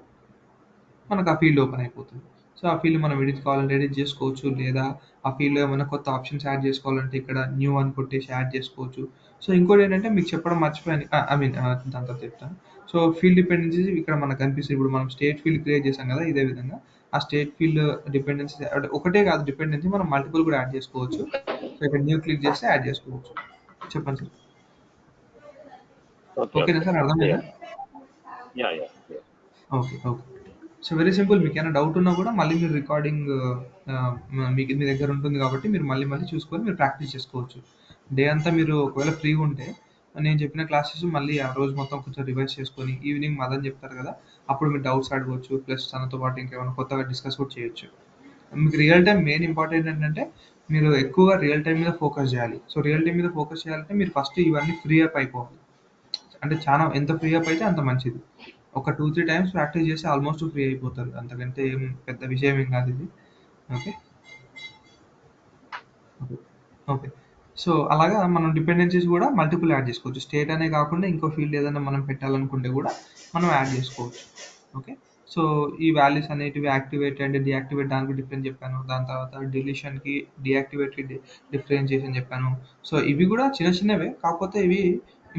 మనకు ఆ ఫీల్డ్ ఓపెన్ అయిపోతుంది. సో ఆ ఫీల్డ్ మనం ఎడిట్ కావాలంటే ఎడిట్ చేసుకోవచ్చు, లేదా ఆ ఫీల్డ్లో ఏమైనా కొత్త ఆప్షన్స్ యాడ్ చేసుకోవాలంటే ఇక్కడ న్యూ అని కొట్టేసి యాడ్ చేసుకోవచ్చు. సో ఇంకోటి ఏంటంటే మీకు చెప్పడం మర్చిపోయాను, ఐ మీన్ దాని తర్వాత చెప్తాను. సో ఫీల్డ్ డిపెండెన్సీస్ ఇక్కడ మనకు కనిపిస్తుంది. ఇప్పుడు మనం స్టేట్ ఫీల్డ్ క్రియేట్ చేసాం కదా, ఇదే విధంగా ఆ స్టేట్ ఫీల్డ్ డిపెండెన్సీ ఒకటే కాదు, డిపెండెన్సీ మనం మల్టిపుల్ కూడా యాడ్ చేసుకోవచ్చు. సో ఇక్కడ న్యూ క్లిక్ చేస్తే యాడ్ చేసుకోవచ్చు. చెప్పండి సార్. ఓకేనా సార్, అర్థమైందా? Okay okay, so very simple. మీకు ఏమైనా డౌట్ ఉన్నా కూడా మళ్ళీ మీరు రికార్డింగ్ మీకు మీ దగ్గర ఉంటుంది కాబట్టి మీరు మళ్ళీ మళ్ళీ చూసుకొని మీరు ప్రాక్టీస్ చేసుకోవచ్చు. డే అంతా మీరు ఒకవేళ ఫ్రీగా ఉంటే నేను చెప్పిన క్లాసెస్ మళ్ళీ ఆ రోజు మొత్తం కొంచెం రివైజ్ చేసుకొని ఈవినింగ్ మదన్ చెప్తారు కదా, అప్పుడు మీరు డౌట్స్ అడగవచ్చు. ప్లస్ తనతో పాటు ఇంకేమైనా కొత్తగా డిస్కస్ కూడా చేయొచ్చు. మీకు రియల్ టైం మెయిన్ ఇంపార్టెంట్ ఏంటంటే మీరు ఎక్కువగా రియల్ టైం మీద ఫోకస్ చేయాలి. సో రియల్ టైం మీద ఫోకస్ చేయాలంటే మీరు ఫస్ట్ ఇవన్నీ ఫ్రీ అప్ అయిపోవాలి. అంటే చాలా ఎంత ఫ్రీ అప్ అయితే అంత మంచిది. ఒక 2-3 టైమ్స్ ప్రాక్టీస్ చేస్తే ఆల్మోస్ట్ ఫ్రీ అయిపోతారు. అంతకంటే ఏం పెద్ద విషయం ఏం కాదు ఇది. ఓకే ఓకే ఓకే, సో అలాగా మనం డిపెండెన్సీస్ కూడా మల్టిపుల్ యాడ్ చేసుకోవచ్చు. స్టేట్ అనే కాకుండా ఇంకో ఫీల్డ్ ఏదైనా మనం పెట్టాలనుకుంటే కూడా మనం యాడ్ చేసుకోవచ్చు. ఓకే, సో ఈ వాల్యూస్ అనేటివి యాక్టివేట్ అండ్ డియాక్టివేట్ దానికి డిఫరెన్స్ చెప్పాను. దాని తర్వాత డిలీషన్కి డియాక్టివేట్కి డిఫరెన్షియేషన్ చెప్పాను. సో ఇవి కూడా చిన్న చిన్నవే, కాకపోతే ఇవి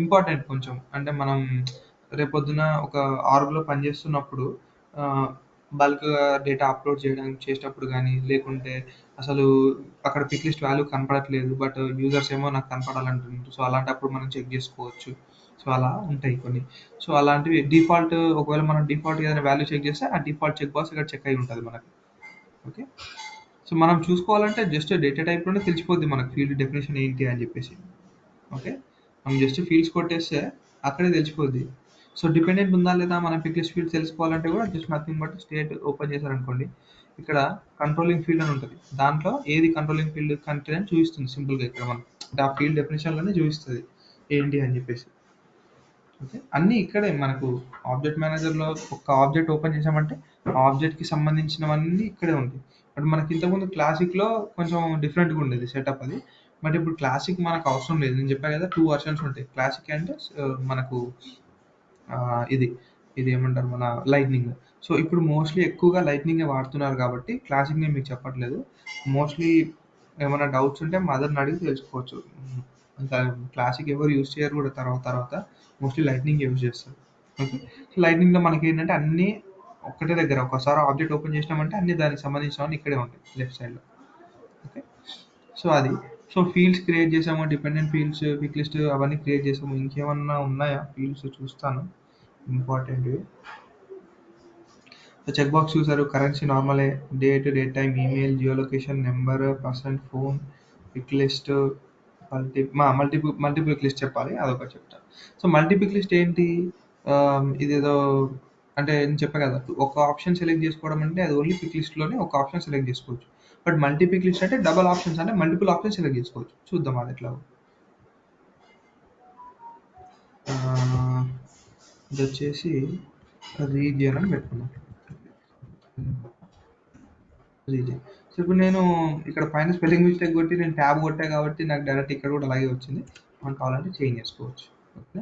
ఇంపార్టెంట్ కొంచెం. అంటే మనం రేపొద్దున ఒక ఆర్గ్లో పనిచేస్తున్నప్పుడు బల్క్గా డేటా అప్లోడ్ చేసేటప్పుడు కానీ, లేకుంటే అసలు అక్కడ పిక్ లిస్ట్ వాల్యూ కనపడట్లేదు బట్ యూజర్స్ ఏమో నాకు కనపడాలంటున్నారు. సో అలాంటప్పుడు మనం చెక్ చేసుకోవచ్చు. సో అలా ఉంటాయి కొన్ని. సో అలాంటివి డిఫాల్ట్, ఒకవేళ మనం డిఫాల్ట్ ఏదైనా వాల్యూ చెక్ చేస్తే ఆ డిఫాల్ట్ చెక్ బాక్స్ ఇక్కడ చెక్ అయి ఉంటుంది మనకి. ఓకే, సో మనం చూసుకోవాలంటే జస్ట్ డేటా టైప్లోనే తెలిసిపోద్ది మనకు ఫీల్డ్ డెఫినేషన్ ఏంటి అని చెప్పేసి. ఓకే, మనం జస్ట్ ఫీల్డ్స్ కొట్టేస్తే అక్కడే తెలిసిపోద్ది. సో డిపెండెంట్ ఉందా లేదా మన పిక్ లిస్ట్ ఫీల్డ్ తెలుసుకోవాలంటే కూడా just nothing but state open చేశారనుకోండి, ఇక్కడ కంట్రోలింగ్ ఫీల్డ్ అని ఉంటుంది. దాంట్లో ఏది కంట్రోలింగ్ ఫీల్డ్ కంట్రీ అని చూపిస్తుంది సింపుల్గా. ఇక్కడ మనం అంటే ఆ ఫీల్డ్ డెఫినేషన్లోనే చూపిస్తుంది ఏంటి అని చెప్పేసి. ఓకే, అన్నీ ఇక్కడే మనకు ఆబ్జెక్ట్ మేనేజర్లో ఒక ఆబ్జెక్ట్ ఓపెన్ చేసామంటే ఆబ్జెక్ట్కి సంబంధించినవన్నీ ఇక్కడే ఉంటాయి. బట్ మనకి ఇంతకుముందు క్లాసిక్లో కొంచెం డిఫరెంట్గా ఉండేది సెటప్ అది. బట్ ఇప్పుడు క్లాసిక్ మనకు అవసరం లేదు. నేను చెప్పాను కదా 2 వర్షన్స్ ఉంటాయి. క్లాసిక్ అంటే మనకు ఇది ఇది ఏమంటారు మన లైట్నింగ్. సో ఇప్పుడు మోస్ట్లీ ఎక్కువగా లైట్నింగే వాడుతున్నారు కాబట్టి క్లాసిక్ నేను మీకు చెప్పట్లేదు. మోస్ట్లీ ఏమైనా డౌట్స్ ఉంటే మదర్ని అడిగి తెలుసుకోవచ్చు. అంత క్లాసిక్ ఎవరు యూజ్ చేయరు కూడా తర్వాత తర్వాత మోస్ట్లీ లైట్నింగ్ యూజ్ చేస్తారు. ఓకే. సో లైట్నింగ్‌లో మనకేంటంటే అన్నీ ఒక్కటే దగ్గర ఒకసారి ఆబ్జెక్ట్ ఓపెన్ చేసినామంటే అన్నీ దానికి సంబంధించినవన్నీ ఇక్కడే ఉంటాయి లెఫ్ట్ సైడ్‌లో. ఓకే. సో అది. సో ఫీల్డ్స్ క్రియేట్ చేసాము. డిపెండెంట్ ఫీల్డ్స్, పిక్ లిస్ట్ అవన్నీ క్రియేట్ చేసాము. ఇంకేమన్నా ఉన్నాయా ఫీల్డ్స్ చూస్తాను ఇంపార్టెంట్‌వి. సో చెక్ బాక్స్ చూసారు. కరెన్సీ నార్మలే. Date, date time, email, geo location, number, person, phone, pick list, multi pick list చెప్పాలి. అదొకటి చెప్తా. సో మల్టీ పిక్ లిస్ట్ ఏంటి? ఇదేదో అంటే నేను చెప్పా కదా! ఒక ఆప్షన్ సెలెక్ట్ చేసుకోవడం అంటే అది ఓన్లీ పిక్ లిస్ట్‌లోనే ఒక ఆప్షన్ సెలెక్ట్ చేసుకోవచ్చు. బట్ మల్టీ పిక్ లిస్ట్ అంటే డబుల్ ఆప్షన్స్ అంటే మల్టిపుల్ ఆప్షన్స్ సెలెక్ట్ చేసుకోవచ్చు. చూద్దాం అది ఎట్లాగో. ఆహ్, ఇదొచ్చేసి రీజియన్ అని పెట్టుకుందాం. రీజియన్. సో ఇప్పుడు నేను ఇక్కడ పైన స్పెల్లింగ్ మిస్టేక్ కొట్టి నేను ట్యాబ్ కొట్టా కాబట్టి నాకు డైరెక్ట్ ఇక్కడ కూడా అలాగే వచ్చింది. మనం కావాలంటే చేంజ్ చేసుకోవచ్చు. ఓకే.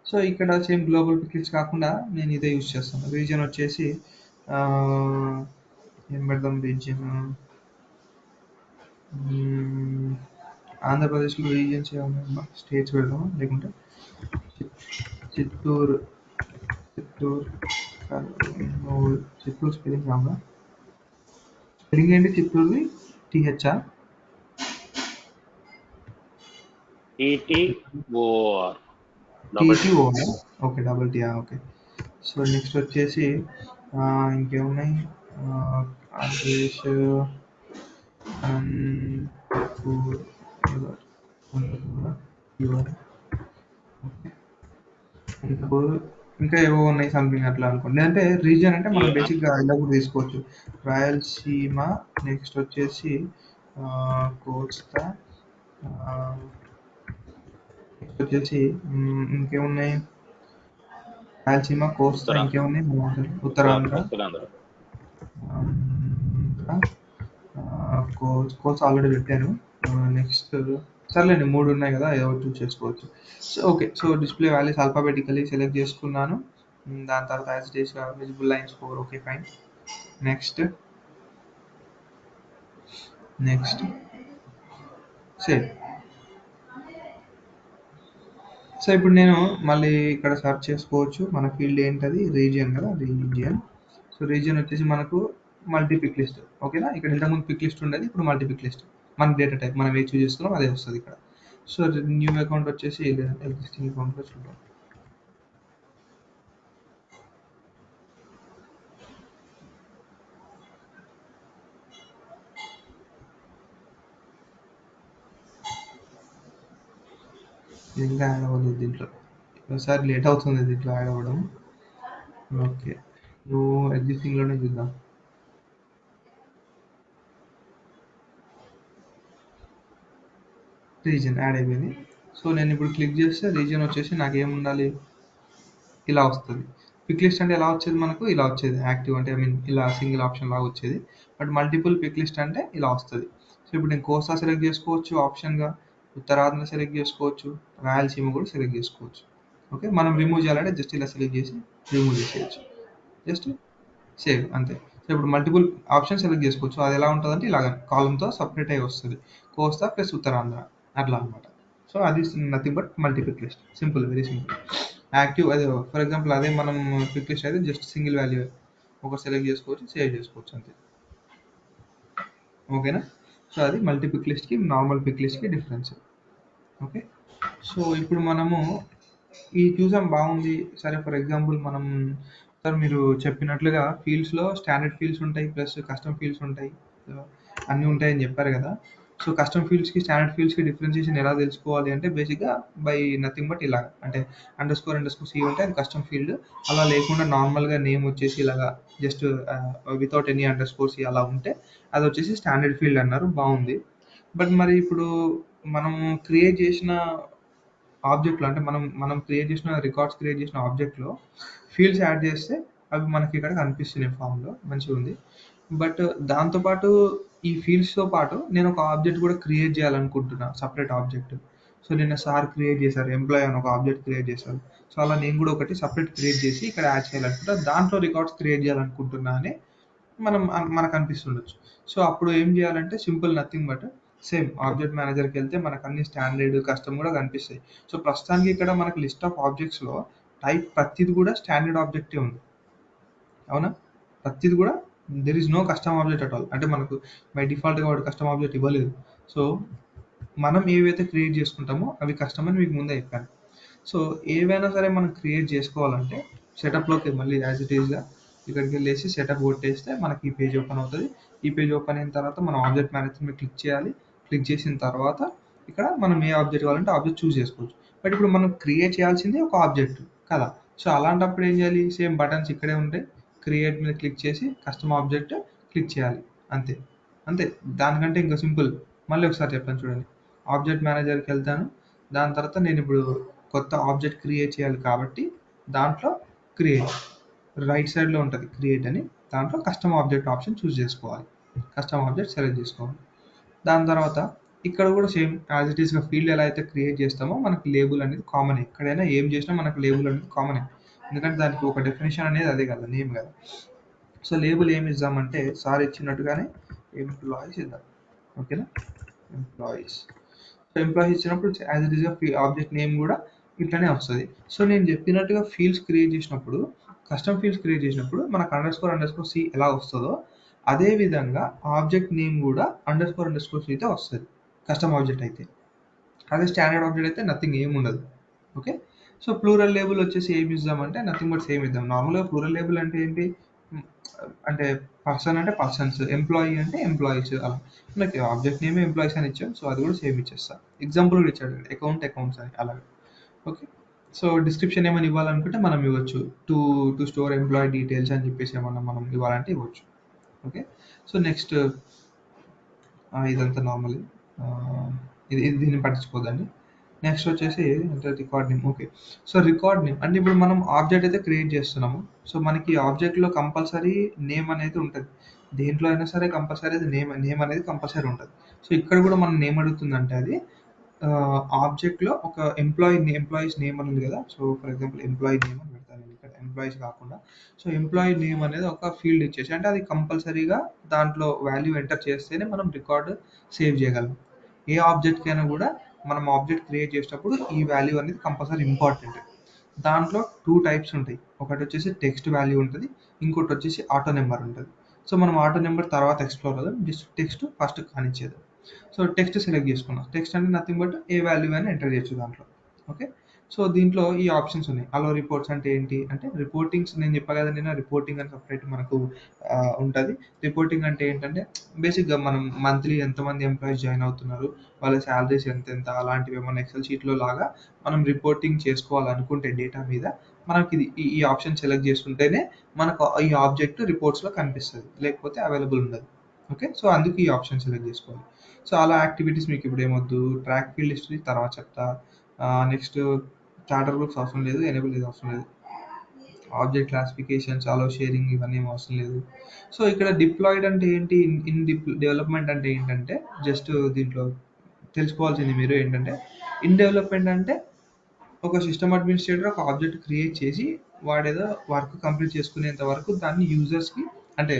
సో ఇక్కడ సేమ్ గ్లోబల్ పిక్స్ కాకుండా నేను ఇదే యూజ్ చేస్తాను. రీజియన్ వచ్చేసి ఆహ్, ఏం పెడదాం రీజియన్? ఆంధ్రప్రదేశ్‌లో రీజియన్స్ ఏమున్నాయబ్బా? స్టేట్స్ పెడదామా? లేకుంటే చిత్తూరు, చిత్తూరు, కర్నూలు, చిత్తూరు స్పెల్లింగ్ రాంగా? స్పెల్లింగ్ ఏంటి చిత్తూరుది? టీహెచ్చా? TTOR double T. టీటీఓనా? Okay. Double T. Okay. So next వచ్చేసి ఇంకేమున్నాయి? ఆంధ్రప్రదేశ్, అనంతపూర్, యువర్, అనంతపూర్, ఇంకా ఏవో ఉన్నాయి సంథింగ్ అట్లా అనుకోండి. అంటే రీజియన్ అంటే మనం బేసిక్గా ఇలా కూడా తీసుకోవచ్చు. రాయలసీమ, నెక్స్ట్ వచ్చేసి కోస్తా, నెక్స్ట్ వచ్చేసి ఇంకేమున్నాయి? రాయలసీమ, కోస్తా, ఉత్తరాంధ్ర, ఇంకేమున్నాయి? బాగుంటుంది. ఉత్తరాంధ్ర, ఉత్తరాంధ్ర. ఇంకా కోర్స్ ఆల్రెడీ పెట్టాను. నెక్స్ట్ సర్లేండి 3 ఉన్నాయి కదా! ఏదో ఒకటి చూస్ చేసుకోవచ్చు. So okay. So display values alphabetically select చేసుకున్నాను. దాని తర్వాత యాజ్ ఇట్ ఈస్‌గా visible lines 4 okay fine. Next, next save. So ఇప్పుడు నేను మళ్ళీ ఇక్కడ సెర్చ్ చేసుకోవచ్చు. మన ఫీల్డ్ ఏంటది? రీజియన్ కదా! రీజియన్. సో రీజియన్ వచ్చేసి మనకు మల్టీ పిక్ లిస్ట్. ఓకేనా? ఇక్కడ ఇంతకుముందు పిక్ లిస్ట్ ఉండేది. ఇప్పుడు మల్టీ పిక్ లిస్ట్. మన డేటా టైప్ మనం ఏది చూస్ చేసుకున్నామో అదే వస్తది ఇక్కడ. సో న్యూ అకౌంట్ వచ్చేసి లేదంటే ఎగ్జిస్టింగ్ అకౌంట్‌లో చూద్దాం. ఇది ఇంకా యాడ్ అవ్వలేదు దీంట్లో. ఒకసారి లేట్ అవుతుంది దీంట్లో యాడ్ అవ్వడం. ఓకే. నువ్వు ఎగ్జిస్టింగ్‌లోనే చూద్దాం. రీజియన్ యాడ్ అయిపోయింది. సో నేను ఇప్పుడు క్లిక్ చేస్తే రీజియన్ వచ్చేసి నాకేముండాలి? ఇలా వస్తది. పిక్ లిస్ట్ అంటే ఎలా వచ్చేది మనకు? ఇలా వచ్చేది. యాక్టివ్ అంటే ఐ మీన్ ఇలా సింగిల్ ఆప్షన్ లాగా వచ్చేది. బట్ మల్టిపుల్ పిక్ లిస్ట్ అంటే ఇలా వస్తది. సో ఇప్పుడు నేను కోస్తా సెలెక్ట్ చేసుకోవచ్చు ఆప్షన్‌గా. ఉత్తరాంధ్ర సెలెక్ట్ చేసుకోవచ్చు. రాయలసీమ కూడా సెలెక్ట్ చేసుకోవచ్చు. ఓకే. మనం రిమూవ్ చేయాలంటే జస్ట్ ఇలా సెలెక్ట్ చేసి రిమూవ్ చేసేయొచ్చు. జస్ట్ సేవ్ అంతే. సో ఇప్పుడు మల్టిపుల్ ఆప్షన్స్ సెలెక్ట్ చేసుకోవచ్చు. అది ఎలా ఉంటదంటే ఇలాగ కాలమ్‌తో సెపరేట్ అయ్యి వస్తది. కోస్తా ప్లస్ ఉత్తరాంధ్ర అట్లా అన్నమాట. సో అది nothing but multi pick list. Simple. Very simple. Active అదే ఫర్ ఎగ్జాంపుల్ అదే మనం పిక్ లిస్ట్ అయితే జస్ట్ సింగిల్ వాల్యూ ఒకటి సెలెక్ట్ చేసుకోవచ్చు. సేవ్ చేసుకోవచ్చు అంతే. ఓకేనా? సో అది మల్టీ పిక్ లిస్ట్‌కి, నార్మల్ పిక్ లిస్ట్‌కి డిఫరెన్స్. ఓకే. సో ఇప్పుడు మనము ఇది చూసాం బాగుంది. సరే ఫర్ ఎగ్జాంపుల్ మనం సార్ మీరు చెప్పినట్లుగా ఫీల్డ్స్‌లో స్టాండర్డ్ ఫీల్డ్స్ ఉంటాయి. ప్లస్ కస్టమ్ ఫీల్డ్స్ ఉంటాయి. అన్నీ ఉంటాయని చెప్పారు కదా! సో కస్టమ్ ఫీల్డ్స్‌కి, స్టాండర్డ్ ఫీల్డ్స్‌కి డిఫరెన్షియేషన్ ఎలా తెలుసుకోవాలి అంటే బేసిక్‌గా బై నథింగ్ బట్ ఇలాగ. అంటే __c ఉంటే అది కస్టమ్ ఫీల్డ్. అలా లేకుండా నార్మల్‌గా నేమ్ వచ్చేసి ఇలాగా జస్ట్ వితౌట్ ఎనీ __c అలా ఉంటే అదొచ్చేసి స్టాండర్డ్ ఫీల్డ్ అన్నారు. బావుంది. బట్ మరి ఇప్పుడు మనం క్రియేట్ చేసిన ఆబ్జెక్ట్‌లో అంటే మనం క్రియేట్ చేసిన రికార్డ్స్ క్రియేట్ చేసిన ఆబ్జెక్ట్‌లో ఫీల్డ్స్ యాడ్ చేస్తే అవి మనకి ఇక్కడ కనిపిస్తున్నాయి ఫార్మ్‌లో మంచిగుంది. బట్ దాంతో పాటు ఈ ఫీల్డ్స్‌తో పాటు నేను ఒక ఆబ్జెక్ట్ కూడా క్రియేట్ చేయాలనుకుంటున్నా. Separate object. సో నిన్న సార్ క్రియేట్ చేశారు. ఎంప్లాయీ అని ఒక ఆబ్జెక్ట్ క్రియేట్ చేశారు. సో అలా నేను కూడా ఒకటి సెపరేట్ క్రియేట్ చేసి ఇక్కడ యాడ్ చేయాలనుకుంటా. దాంట్లో రికార్డ్స్ క్రియేట్ చేయాలనుకుంటున్నా అని మనకు అనిపిస్తుండొచ్చు. సో అప్పుడు ఏం చేయాలంటే simple nothing but same object మేనేజర్‌కెళ్తే మనకు అన్ని స్టాండర్డ్, కస్టమ్ కూడా కనిపిస్తాయి. సో ప్రస్తుతానికి ఇక్కడ మనకి లిస్ట్ ఆఫ్ ఆబ్జెక్ట్స్‌లో టైప్ ప్రతిది కూడా స్టాండర్డ్ ఆబ్జెక్టే ఉంది. అవునా? ప్రతిది కూడా there is no custom object at all. అంటే మనకు బై డిఫాల్ట్‌గా వాడు కస్టమ్ ఆబ్జెక్ట్ ఇవ్వలేదు. సో, మనం ఏవైతే క్రియేట్ చేసుకుంటామో అవి కస్టమ్ అని మీకు ముందే చెప్పాను. సో, ఏవైనా సరే మనం క్రియేట్ చేసుకోవాలంటే సెటప్‌లోకి మళ్ళీ యాజ్ ఇట్ ఈస్‌గా ఇక్కడికెళ్ళేసి సెటప్ కొట్టేస్తే మనకి ఈ పేజ్ ఓపెన్ అవుతది. ఈ పేజ్ ఓపెన్ అయిన తర్వాత మనం ఆబ్జెక్ట్ మేనేజర్ మీద క్లిక్ చేయాలి. క్లిక్ చేసిన తర్వాత ఇక్కడ మనం ఏ ఆబ్జెక్ట్ కావాలంటే ఆబ్జెక్ట్ చూజ్ చేసుకోవచ్చు. బట్ ఇప్పుడు మనం క్రియేట్ చేయాల్సింది ఒక ఆబ్జెక్ట్ కదా! సో, అలాంటప్పుడు ఏం చేయాలి? సేమ్ బటన్స్ ఇక్కడే ఉంటాయి. క్రియేట్ మీద క్లిక్ చేసి కస్టమ్ ఆబ్జెక్ట్ క్లిక్ చేయాలి. అంతే. అంతే. దానికంటే ఇంకా సింపుల్. మళ్ళీ ఒకసారి చెప్తాను చూడండి. ఆబ్జెక్ట్ మేనేజర్‌కి వెళ్తాను. దాని తర్వాత నేనిప్పుడు కొత్త ఆబ్జెక్ట్ క్రియేట్ చేయాలి కాబట్టి దాంట్లో క్రియేట్ రైట్ సైడ్‌లో ఉంటది క్రియేట్ అని. దాంట్లో కస్టమ్ ఆబ్జెక్ట్ ఆప్షన్ చూజ్ చేసుకోవాలి. కస్టమ్ ఆబ్జెక్ట్ సెలెక్ట్ చేసుకోవాలి. దాని తర్వాత ఇక్కడ కూడా సేమ్ యాజ్ ఇట్ ఈస్‌గా ఫీల్డ్ ఎలా అయితే క్రియేట్ చేస్తామో మనకి లేబుల్ అనేది కామనే. ఎక్కడైనా ఏం చేసినా మనకు లేబుల్ అనేది కామనే. ఎందుకంటే దానికి ఒక డెఫినిషన్ అనేది అదే కదా! నేమ్ కదా! సో, లేబుల్ ఏమి ఇద్దామంటే సార్ ఇచ్చినట్టుగానే ఎంప్లాయీస్ ఇద్దాం. ఓకేనా? ఎంప్లాయీస్. సో, ఎంప్లాయీస్ ఇచ్చినప్పుడు యాజ్ ఇట్ ఈస్‌గా ఆబ్జెక్ట్ నేమ్ కూడా ఇట్లనే వస్తది. సో, నేను చెప్పినట్టుగా ఫీల్డ్స్ క్రియేట్ చేసినప్పుడు కస్టమ్ ఫీల్డ్స్ క్రియేట్ చేసినప్పుడు మనకు __c ఎలా వస్తదో అదే విధంగా ఆబ్జెక్ట్ నేమ్ కూడా __c తో వస్తది. కస్టమ్ ఆబ్జెక్ట్ అయితే. అదే స్టాండర్డ్ ఆబ్జెక్ట్ అయితే నథింగ్ ఏముండదు. ఓకే. సో, ప్లూరల్ లేబుల్ వచ్చేసి ఏమి ఇద్దామంటే నథింగ్ బట్ సేమ్ ఇద్దాం. నార్మల్‌గా ప్లూరల్ లేబుల్ అంటే ఏంటి? హ్మ్. అంటే పర్సన్ అంటే పర్సన్స్, ఎంప్లాయీ అంటే ఎంప్లాయీస్ అలా. మనకి ఆబ్జెక్ట్ నేమ్ ఎంప్లాయీస్ అని ఇచ్చాం. సో, అది కూడా సేమ్ ఇచ్చేస్తా. ఎగ్జాంపుల్ కూడా ఇచ్చాడు. అకౌంట్స్ అని అలాగా. ఓకే. సో, డిస్క్రిప్షన్ ఏమైనా ఇవ్వాలనుకుంటే మనం ఇవ్వచ్చు. టు స్టోర్ ఎంప్లాయీ డీటెయిల్స్ అని చెప్పేసి ఏమన్నా మనం ఇవ్వాలంటే ఇవ్వచ్చు. ఓకే. సో, నెక్స్ట్ ఇదంతా నార్మలే. ఇది దీన్ని పట్టించుకోవద్దండి. నెక్స్ట్ వచ్చేసి అంటే record name. Okay. So, record name అంటే ఇప్పుడు మనం ఆబ్జెక్ట్ అయితే క్రియేట్ చేస్తున్నాము. సో, మనకి ఆబ్జెక్ట్‌లో కంపల్సరీ నేమ్ అనేది ఉంటది. దేంట్లో అయినా సరే కంపల్సరీ అది నేమ్ అనేది కంపల్సరీ ఉంటది. సో, ఇక్కడ కూడా మనం నేమ్ అడుగుతుందంటే అది ఆబ్జెక్ట్‌లో ఒక ఎంప్లాయీస్ నేమ్ అని ఉంది కదా! So, for example employee name అని పెడతాను నేను ఇక్కడ. ఎంప్లాయీస్ కాకుండా. సో, ఎంప్లాయీ నేమ్ అనేది ఒక ఫీల్డ్ ఇచ్చేసి అంటే అది కంపల్సరీగా దాంట్లో వాల్యూ ఎంటర్ చేస్తేనే మనం రికార్డ్ సేవ్ చేయగలం. ఏ ఆబ్జెక్ట్‌కైనా కూడా మనం ఆబ్జెక్ట్ క్రియేట్ చేసేటప్పుడు ఈ వాల్యూ అనేది కంపల్సరీ ఇంపార్టెంట్. దాంట్లో 2 టైప్స్ ఉంటాయి. ఒకటొచ్చేసి టెక్స్ట్ వాల్యూ ఉంటది. ఇంకోటొచ్చేసి ఆటో నంబర్ ఉంటది. సో, మనం ఆటో నంబర్ తర్వాత ఎక్స్‌ప్లోర్ అవుదాం. జస్ట్ టెక్స్ట్ ఫస్ట్ కానిచ్చేద్దాం. సో, టెక్స్ట్ సెలెక్ట్ చేసుకున్నా. టెక్స్ట్ అంటే నథింగ్ బట్ ఏ వాల్యూ అయినా ఎంటర్ చేయొచ్చు దాంట్లో. ఓకే. సో, దీంట్లో ఈ ఆప్షన్స్ ఉన్నాయి. అలో రిపోర్ట్స్ అంటే ఏంటి? అంటే రిపోర్టింగ్స్ నేను చెప్పా కదా! నిన్న రిపోర్టింగ్ అని సెపరేట్ మనకు ఉంటది. రిపోర్టింగ్ అంటే ఏంటంటే బేసిక్‌గా మనం మంత్లీ ఎంతమంది ఎంప్లాయీస్ జాయిన్ అవుతున్నారు, వాళ్ళ సాలరీస్ ఎంతెంత అలాంటివి ఏమన్నా ఎక్సెల్ షీట్‌లో లాగా మనం రిపోర్టింగ్ చేసుకోవాలనుకుంటే డేటా మీద మనకిది ఈ ఆప్షన్ సెలెక్ట్ చేసుకుంటేనే మనకు ఈ ఆబ్జెక్ట్ రిపోర్ట్స్‌లో కనిపిస్తది. లేకపోతే అవైలబుల్ ఉండదు. ఓకే. సో, అందుకు ఈ ఆప్షన్ సెలెక్ట్ చేసుకోవాలి. సో, అలా యాక్టివిటీస్ మీకు ఇప్పుడు ఏమొద్దు. ట్రాక్ ఫీల్డ్ హిస్టరీ తర్వాత చెప్తా. నెక్స్ట్ చార్టర్ గ్రూప్స్ అవసరం లేదు. ఎనేబుల్ ఇది అవసరం లేదు. ఆబ్జెక్ట్ క్లాసిఫికేషన్స్, అలో షేరింగ్ ఇవన్నీ ఏమి అవసరం లేదు. సో, ఇక్కడ డిప్లాయిడ్ అంటే ఏంటి? డెవలప్‌మెంట్ అంటే ఏంటంటే జస్ట్ దీంట్లో తెలుసుకోవాల్సింది మీరు ఏంటంటే ఇన్ డెవలప్‌మెంట్ అంటే ఒక సిస్టమ్ అడ్మినిస్ట్రేటర్ ఒక ఆబ్జెక్ట్ క్రియేట్ చేసి వాడేదో వర్క్ కంప్లీట్ చేసుకునేంత వరకు దాన్ని యూజర్స్‌కి అంటే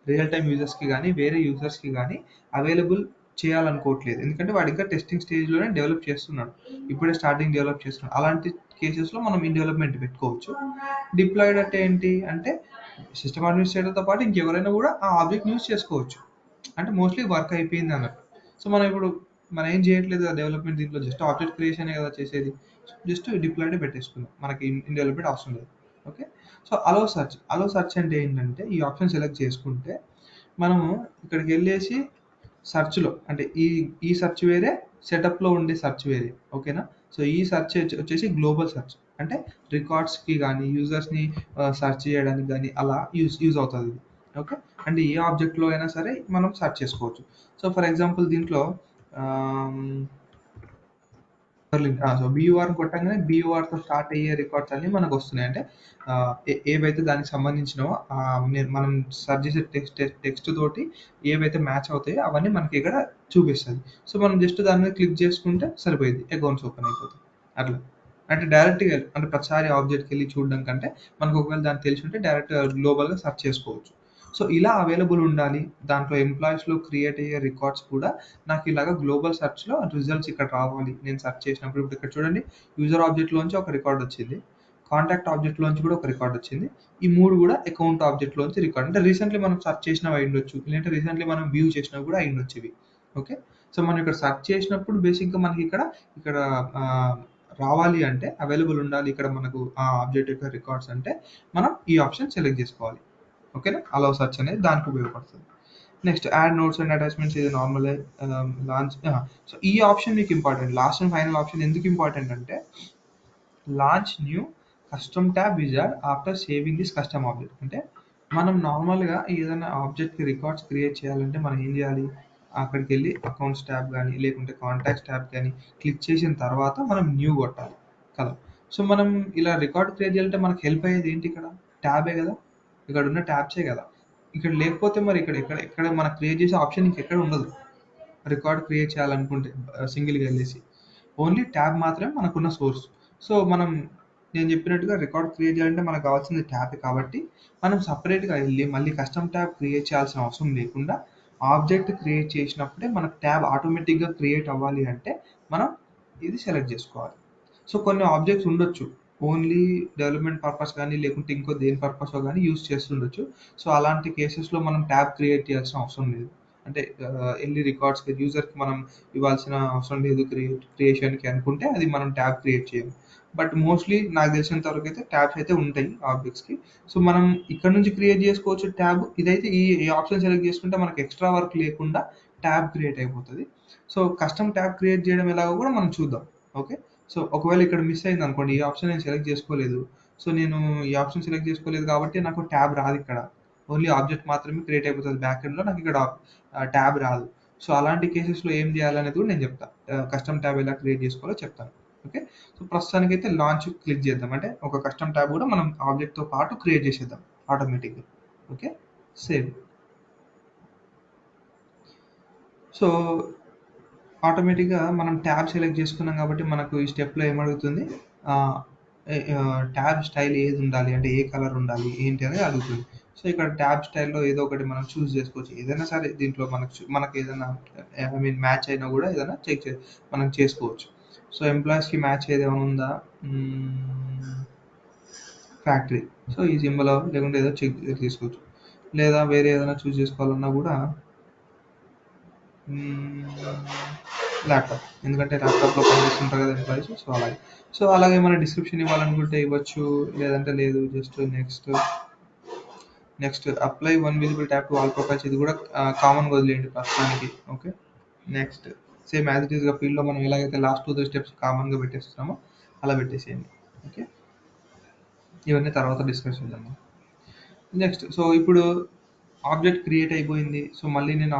రియల్ టైమ్ యూజర్స్‌కి గానీ, వేరే యూజర్స్‌కి గానీ అవైలబుల్ చేయాలనుకోవట్లేదు. ఎందుకంటే వాడు ఇంకా టెస్టింగ్ స్టేజ్‌లోనే డెవలప్ చేస్తున్నాడు. ఇప్పుడే స్టార్టింగ్ డెవలప్ చేస్తున్నాడు. అలాంటి కేసెస్‌లో మనం ఇన్ డెవలప్‌మెంట్ పెట్టుకోవచ్చు. డిప్లాయిడ్ అంటే ఏంటి? అంటే సిస్టమ్ అడ్మినిస్ట్రేటర్‌తో పాటు ఇంకెవరైనా కూడా ఆ ఆబ్జెక్ట్‌ని యూజ్ చేసుకోవచ్చు. అంటే మోస్ట్‌లీ వర్క్ అయిపోయింది అన్నట్టు. సో, మనం ఏం చేయట్లేదు కదా డెవలప్‌మెంట్ దీంట్లో జస్ట్ ఆబ్జెక్ట్ క్రియేషనే కదా చేసేది. జస్ట్ డిప్లాయిడే పెట్టేసుకుందాం. మనకి ఇన్ డెవలప్‌మెంట్ అవసరం లేదు. ఓకే. సో, అలో సెర్చ్ అంటే ఏంటంటే ఈ ఆప్షన్ సెలెక్ట్ చేసుకుంటే మనము ఇక్కడికెళ్ళేసి సెర్చ్‌లో అంటే ఈ సెర్చ్ వేరే, సెటప్‌లో ఉండే సెర్చ్ వేరే. ఓకేనా? సో, ఈ సెర్చ్ వచ్చేసి గ్లోబల్ సెర్చ్. అంటే రికార్డ్స్‌కి గానీ, యూజర్స్‌ని సెర్చ్ చేయడానికి గానీ అలా యూజ్ అవుతది ఇది. ఓకే. అంటే ఏ ఆబ్జెక్ట్‌లో అయినా సరే మనం సెర్చ్ చేసుకోవచ్చు. సో, ఫర్ ఎగ్జాంపుల్ దీంట్లో ఆహ్, సో, బీయూఆర్ కొట్టంగానే బీయూఆర్‌తో స్టార్ట్ అయ్యే రికార్డ్స్ అన్నీ మనకొస్తున్నాయి. అంటే ఏవైతే దానికి సంబంధించినవో మనం సెర్చ్ చేసే టెక్స్ట్ తోటి ఏవైతే మ్యాచ్ అవుతాయో అవన్నీ మనకి ఇక్కడ చూపిస్తది. సో, మనం జస్ట్ దాని మీద క్లిక్ చేసుకుంటే సరిపోయిద్ది. అకౌంట్స్ ఓపెన్ అయిపోతాయి. అట్లా. అంటే డైరెక్ట్‌గా అంటే ప్రతిసారి ఆబ్జెక్ట్‌కెళ్ళి చూడడం కంటే మనకు ఒకవేళ దానికి తెలిసుంటే డైరెక్ట్‌గా గ్లోబల్‌గా సెర్చ్ చేసుకోవచ్చు. సో, ఇలా అవైలబుల్ ఉండాలి. దాంట్లో ఎంప్లాయీస్‌లో క్రియేట్ అయ్యే రికార్డ్స్ కూడా నాకు ఇలాగ గ్లోబల్ సెర్చ్‌లో రిజల్ట్స్ ఇక్కడ రావాలి. నేను సెర్చ్ చేసినప్పుడు ఇప్పుడు ఇక్కడ చూడండి యూజర్ ఆబ్జెక్ట్‌లోంచి ఒక రికార్డ్ వచ్చింది. కాంటాక్ట్ ఆబ్జెక్ట్లోంచి కూడా ఒక రికార్డ్ వచ్చింది. ఈ 3 కూడా అకౌంట్ ఆబ్జెక్ట్లోంచి రికార్డ్. అంటే రీసెంట్లీ మనం సెర్చ్ చేసినవి అయి ఉండొచ్చు, లేదంటే రీసెంట్లీ మనం వ్యూ చేసినవి కూడా అయి ఉండొచ్చు ఇవి. ఓకే. సో మనం ఇక్కడ సెర్చ్ చేసినప్పుడు బేసిక్గా మనకి ఇక్కడ రావాలి అంటే అవైలబుల్ ఉండాలి ఇక్కడ మనకు ఆ ఆబ్జెక్ట్ యొక్క రికార్డ్స్ అంటే మనం ఈ ఆప్షన్ సెలెక్ట్ చేసుకోవాలి. ఓకేనా, అలౌ సెర్చ్ అనేది దానికి ఉపయోగపడుతుంది. Next add notes and attachments ఇది నార్మల్ లాంచ్. సో ఈ ఆప్షన్ మీకు important. Last and final option ఎందుకు ఇంపార్టెంట్ అంటే launch new custom tab wizard after saving this custom object. అంటే మనం నార్మల్గా ఏదైనా ఆబ్జెక్ట్కి రికార్డ్స్ క్రియేట్ చేయాలంటే మనం ఏం చేయాలి, అక్కడికి వెళ్ళి అకౌంట్స్ ట్యాబ్ కానీ లేకుంటే కాంటాక్ట్స్ ట్యాబ్ కానీ క్లిక్ చేసిన తర్వాత మనం న్యూ కొట్టాలి కదా. సో మనం ఇలా రికార్డ్ క్రియేట్ చేయాలంటే మనకు హెల్ప్ అయ్యేది ఏంటి, ఇక్కడ ట్యాబే కదా, ఇక్కడ ఉన్న ట్యాబ్సే కదా. ఇక్కడ లేకపోతే మరి ఇక్కడ మనం క్రియేట్ చేసే ఆప్షన్ ఇంకెక్కడ ఉండదు రికార్డ్ క్రియేట్ చేయాలనుకుంటే సింగిల్గా వెళ్ళేసి. ఓన్లీ ట్యాబ్ మాత్రమే మనకున్న సోర్స్. సో నేను చెప్పినట్టుగా రికార్డ్ క్రియేట్ చేయాలంటే మనకు కావాల్సింది ట్యాబ్ కాబట్టి మనం సపరేట్గా వెళ్ళి మళ్ళీ కస్టమ్ ట్యాబ్ క్రియేట్ చేయాల్సిన అవసరం లేకుండా ఆబ్జెక్ట్ క్రియేట్ చేసినప్పుడే మనకు ట్యాబ్ ఆటోమేటిక్గా క్రియేట్ అవ్వాలి అంటే మనం ఇది సెలెక్ట్ చేసుకోవాలి. సో కొన్ని ఆబ్జెక్ట్స్ ఉండొచ్చు ఓన్లీ డెవలప్మెంట్ పర్పస్ కానీ లేకుంటే ఇంకో దేని పర్పస్ కానీ యూస్ చేస్తుండొచ్చు. సో అలాంటి కేసెస్లో మనం ట్యాబ్ క్రియేట్ చేయాల్సిన అవసరం లేదు. అంటే వెళ్ళి రికార్డ్స్కి యూజర్కి మనం ఇవ్వాల్సిన అవసరం లేదు క్రియేషన్కి అనుకుంటే అది మనం ట్యాబ్ క్రియేట్ చేయం. బట్ మోస్ట్లీ నాకు తెలిసినంత వరకు అయితే ట్యాబ్స్ అయితే ఉంటాయి ఆబ్జెక్ట్స్కి. సో మనం ఇక్కడ నుంచి క్రియేట్ చేసుకోవచ్చు ట్యాబ్. ఇదైతే ఈ ఆప్షన్ సెలెక్ట్ చేసుకుంటే మనకి ఎక్స్ట్రా వర్క్ లేకుండా ట్యాబ్ క్రియేట్ అయిపోతుంది. సో కస్టమ్ ట్యాబ్ క్రియేట్ చేయడం ఎలాగో కూడా మనం చూద్దాం. ఓకే. సో ఒకవేళ ఇక్కడ మిస్ అయింది అనుకోండి, ఈ ఆప్షన్ నేను సెలెక్ట్ చేసుకోలేదు, సో నేను ఈ ఆప్షన్ సెలెక్ట్ చేసుకోలేదు కాబట్టి నాకు ట్యాబ్ రాదు ఇక్కడ, ఓన్లీ ఆబ్జెక్ట్ మాత్రమే క్రియేట్ అయిపోతుంది బ్యాక్ ఎండ్లో, నాకు ఇక్కడ ట్యాబ్ రాదు. సో అలాంటి కేసెస్లో ఏం చేయాలనేది కూడా నేను చెప్తాను, కస్టమ్ ట్యాబ్ ఎలా క్రియేట్ చేసుకోవాలో చెప్తాను. ఓకే. సో ప్రస్తుతానికి అయితే లాంచ్ క్లిక్ చేద్దాం, అంటే ఒక కస్టమ్ ట్యాబ్ కూడా మనం ఆబ్జెక్ట్తో పాటు క్రియేట్ చేసేద్దాం ఆటోమేటిక్గా. Okay, save. సో ఆటోమేటిక్గా మనం ట్యాబ్ సెలెక్ట్ చేసుకున్నాం కాబట్టి మనకు ఈ స్టెప్లో ఏమడుగుతుంది, ట్యాబ్ స్టైల్ ఏది ఉండాలి అంటే ఏ కలర్ ఉండాలి ఏంటి అనేది అడుగుతుంది. సో ఇక్కడ ట్యాబ్ స్టైల్లో ఏదో ఒకటి మనం చూస్ చేసుకోవచ్చు, ఏదైనా సరే దీంట్లో మనకు ఏదైనా మ్యాచ్ అయినా కూడా ఏదైనా మనం చేసుకోవచ్చు. సో ఎంప్లాయీస్కి మ్యాచ్ ఏదైనా ఉందా, ఫ్యాక్టరీ, సో ఈ సింబల్ లేకుంటే ఏదో చెక్ తీసుకోవచ్చు. లేదా వేరే ఏదైనా చూస్ చేసుకోవాలన్నా కూడా ల్యాప్టాప్, ఎందుకంటే ల్యాప్టాప్లో పనిచేస్తుంటారు కదా ఎంప్లాయీస్. సో అలాగే మన డిస్క్రిప్షన్ ఇవ్వాలనుకుంటే ఇవ్వచ్చు, లేదంటే లేదు. Just next apply one visible tab to all profiles, ఇది కూడా కామన్గా వదిలేయండి ప్రస్తుతానికి. Okay. Next same as it ఈస్గా ఫీల్డ్లో మనం ఎలాగైతే లాస్ట్ 2 స్టెప్స్ కామన్గా పెట్టేస్తున్నామో అలా పెట్టేసేయండి. ఓకే, ఇవన్నీ తర్వాత డిస్కస్ చేద్దాం. నెక్స్ట్ సో ఇప్పుడు ఆబ్జెక్ట్ క్రియేట్ అయిపోయింది. సో మళ్ళీ నేను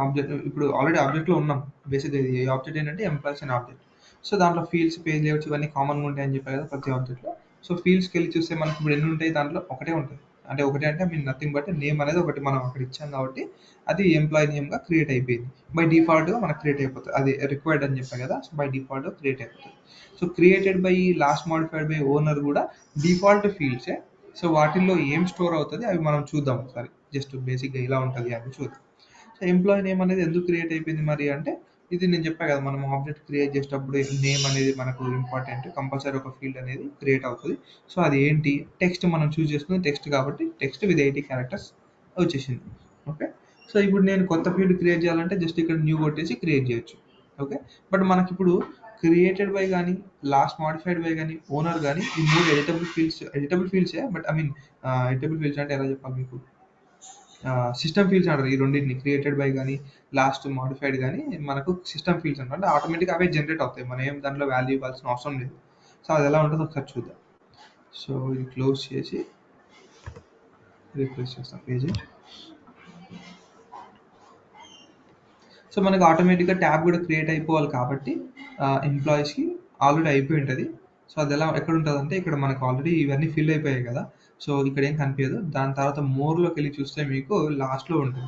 ఇప్పుడు ఆల్రెడీ ఆబ్జెక్ట్లో ఉన్నాం. బేసిక్గా ఈ ఆబ్జెక్ట్ ఏంటంటే ఎంప్లాయీస్ అనే ఆబ్జెక్ట్. సో దాంట్లో ఫీల్డ్స్, పేజ్ లేఅవుట్స్ ఇవన్నీ కామన్గా ఉంటాయని చెప్పారు కదా ప్రతి ఆబ్జెక్ట్లో. సో ఫీల్డ్స్కి వెళ్ళి చూస్తే మనకి ఇప్పుడు ఎన్ని ఉంటాయి, దాంట్లో ఒకటే ఉంటుంది. ఒకటే అంటే నథింగ్ బట్ నేమ్ అనేది ఒకటి మనం అక్కడ ఇచ్చాం కాబట్టి అది ఎంప్లాయీ నేమ్గా క్రియేట్ అయిపోయింది. బై డిఫాల్ట్గా మనకు క్రియేట్ అయిపోతుంది, అది రిక్వైర్డ్ అని చెప్పాను కదా. సో బై డిఫాల్ట్గా క్రియేట్ అయిపోతుంది. So created by, last modified by owner కూడా డిఫాల్ట్ ఫీల్డ్సే. సో వాటిల్లో ఏం స్టోర్ అవుతుంది అవి మనం చూద్దాం ఒకసారి, జస్ట్ బేసిక్గా ఇలా ఉంటుంది అని చూద్దాం. సో ఎంప్లాయీ నేమ్ అనేది ఎందుకు క్రియేట్ అయిపోయింది మరి అంటే, ఇది నేను చెప్పాను కదా మనం ఆబ్జెక్ట్ క్రియేట్ చేసేటప్పుడు నేమ్ అనేది మనకు ఇంపార్టెంట్, కంపల్సరీ ఒక ఫీల్డ్ అనేది క్రియేట్ అవుతుంది. సో అది ఏంటి, టెక్స్ట్ మనం చూస్ చేసుకుని టెక్స్ట్ కాబట్టి టెక్స్ట్ విత్ 80 క్యారెక్టర్స్ వచ్చేసింది. ఓకే. సో ఇప్పుడు నేను కొత్త ఫీల్డ్ క్రియేట్ చేయాలంటే జస్ట్ ఇక్కడ న్యూ కొట్టేసి క్రియేట్ చేయొచ్చు. ఓకే. బట్ మనకి ఇప్పుడు క్రియేటెడ్ బై కానీ, లాస్ట్ మాడిఫైడ్ బై కానీ, ఓనర్ కానీ ఈ 3 ఎడిటబుల్ ఫీల్డ్సే. బట్ ఎడిటబుల్ ఫీల్డ్స్ అంటే ఎలా చెప్పాలి మీకు, సిస్టమ్ ఫీల్డ్స్ అంటారు ఈ రెండింటిని. క్రియేటెడ్ బై కానీ, లాస్ట్ మాడిఫైడ్ కానీ మనకు సిస్టమ్ ఫీల్డ్స్ అంటే ఆటోమేటిక్గా అవే జనరేట్ అవుతాయి, మనం ఏం దాంట్లో వాల్యూ ఇవ్వాల్సిన అవసరం లేదు. సో అది ఎలా ఉంటుందో ఒకసారి చూద్దాం. సో ఇది క్లోజ్ చేసి రిఫ్రెష్ చేస్తాం పేజ్. సో మనకు ఆటోమేటిక్గా ట్యాబ్ కూడా క్రియేట్ అయిపోవాలి కాబట్టి ఎంప్లాయీస్కి ఆల్రెడీ అయిపోయి ఉంటుంది. సో అది ఎక్కడ ఉంటుంది అంటే ఇక్కడ మనకు ఆల్రెడీ ఇవన్నీ ఫిల్ అయిపోయాయి కదా. సో ఇక్కడ ఏం కనిపించదు. దాని తర్వాత మోర్లోకి వెళ్ళి చూస్తే మీకు లాస్ట్లో ఉంటుంది.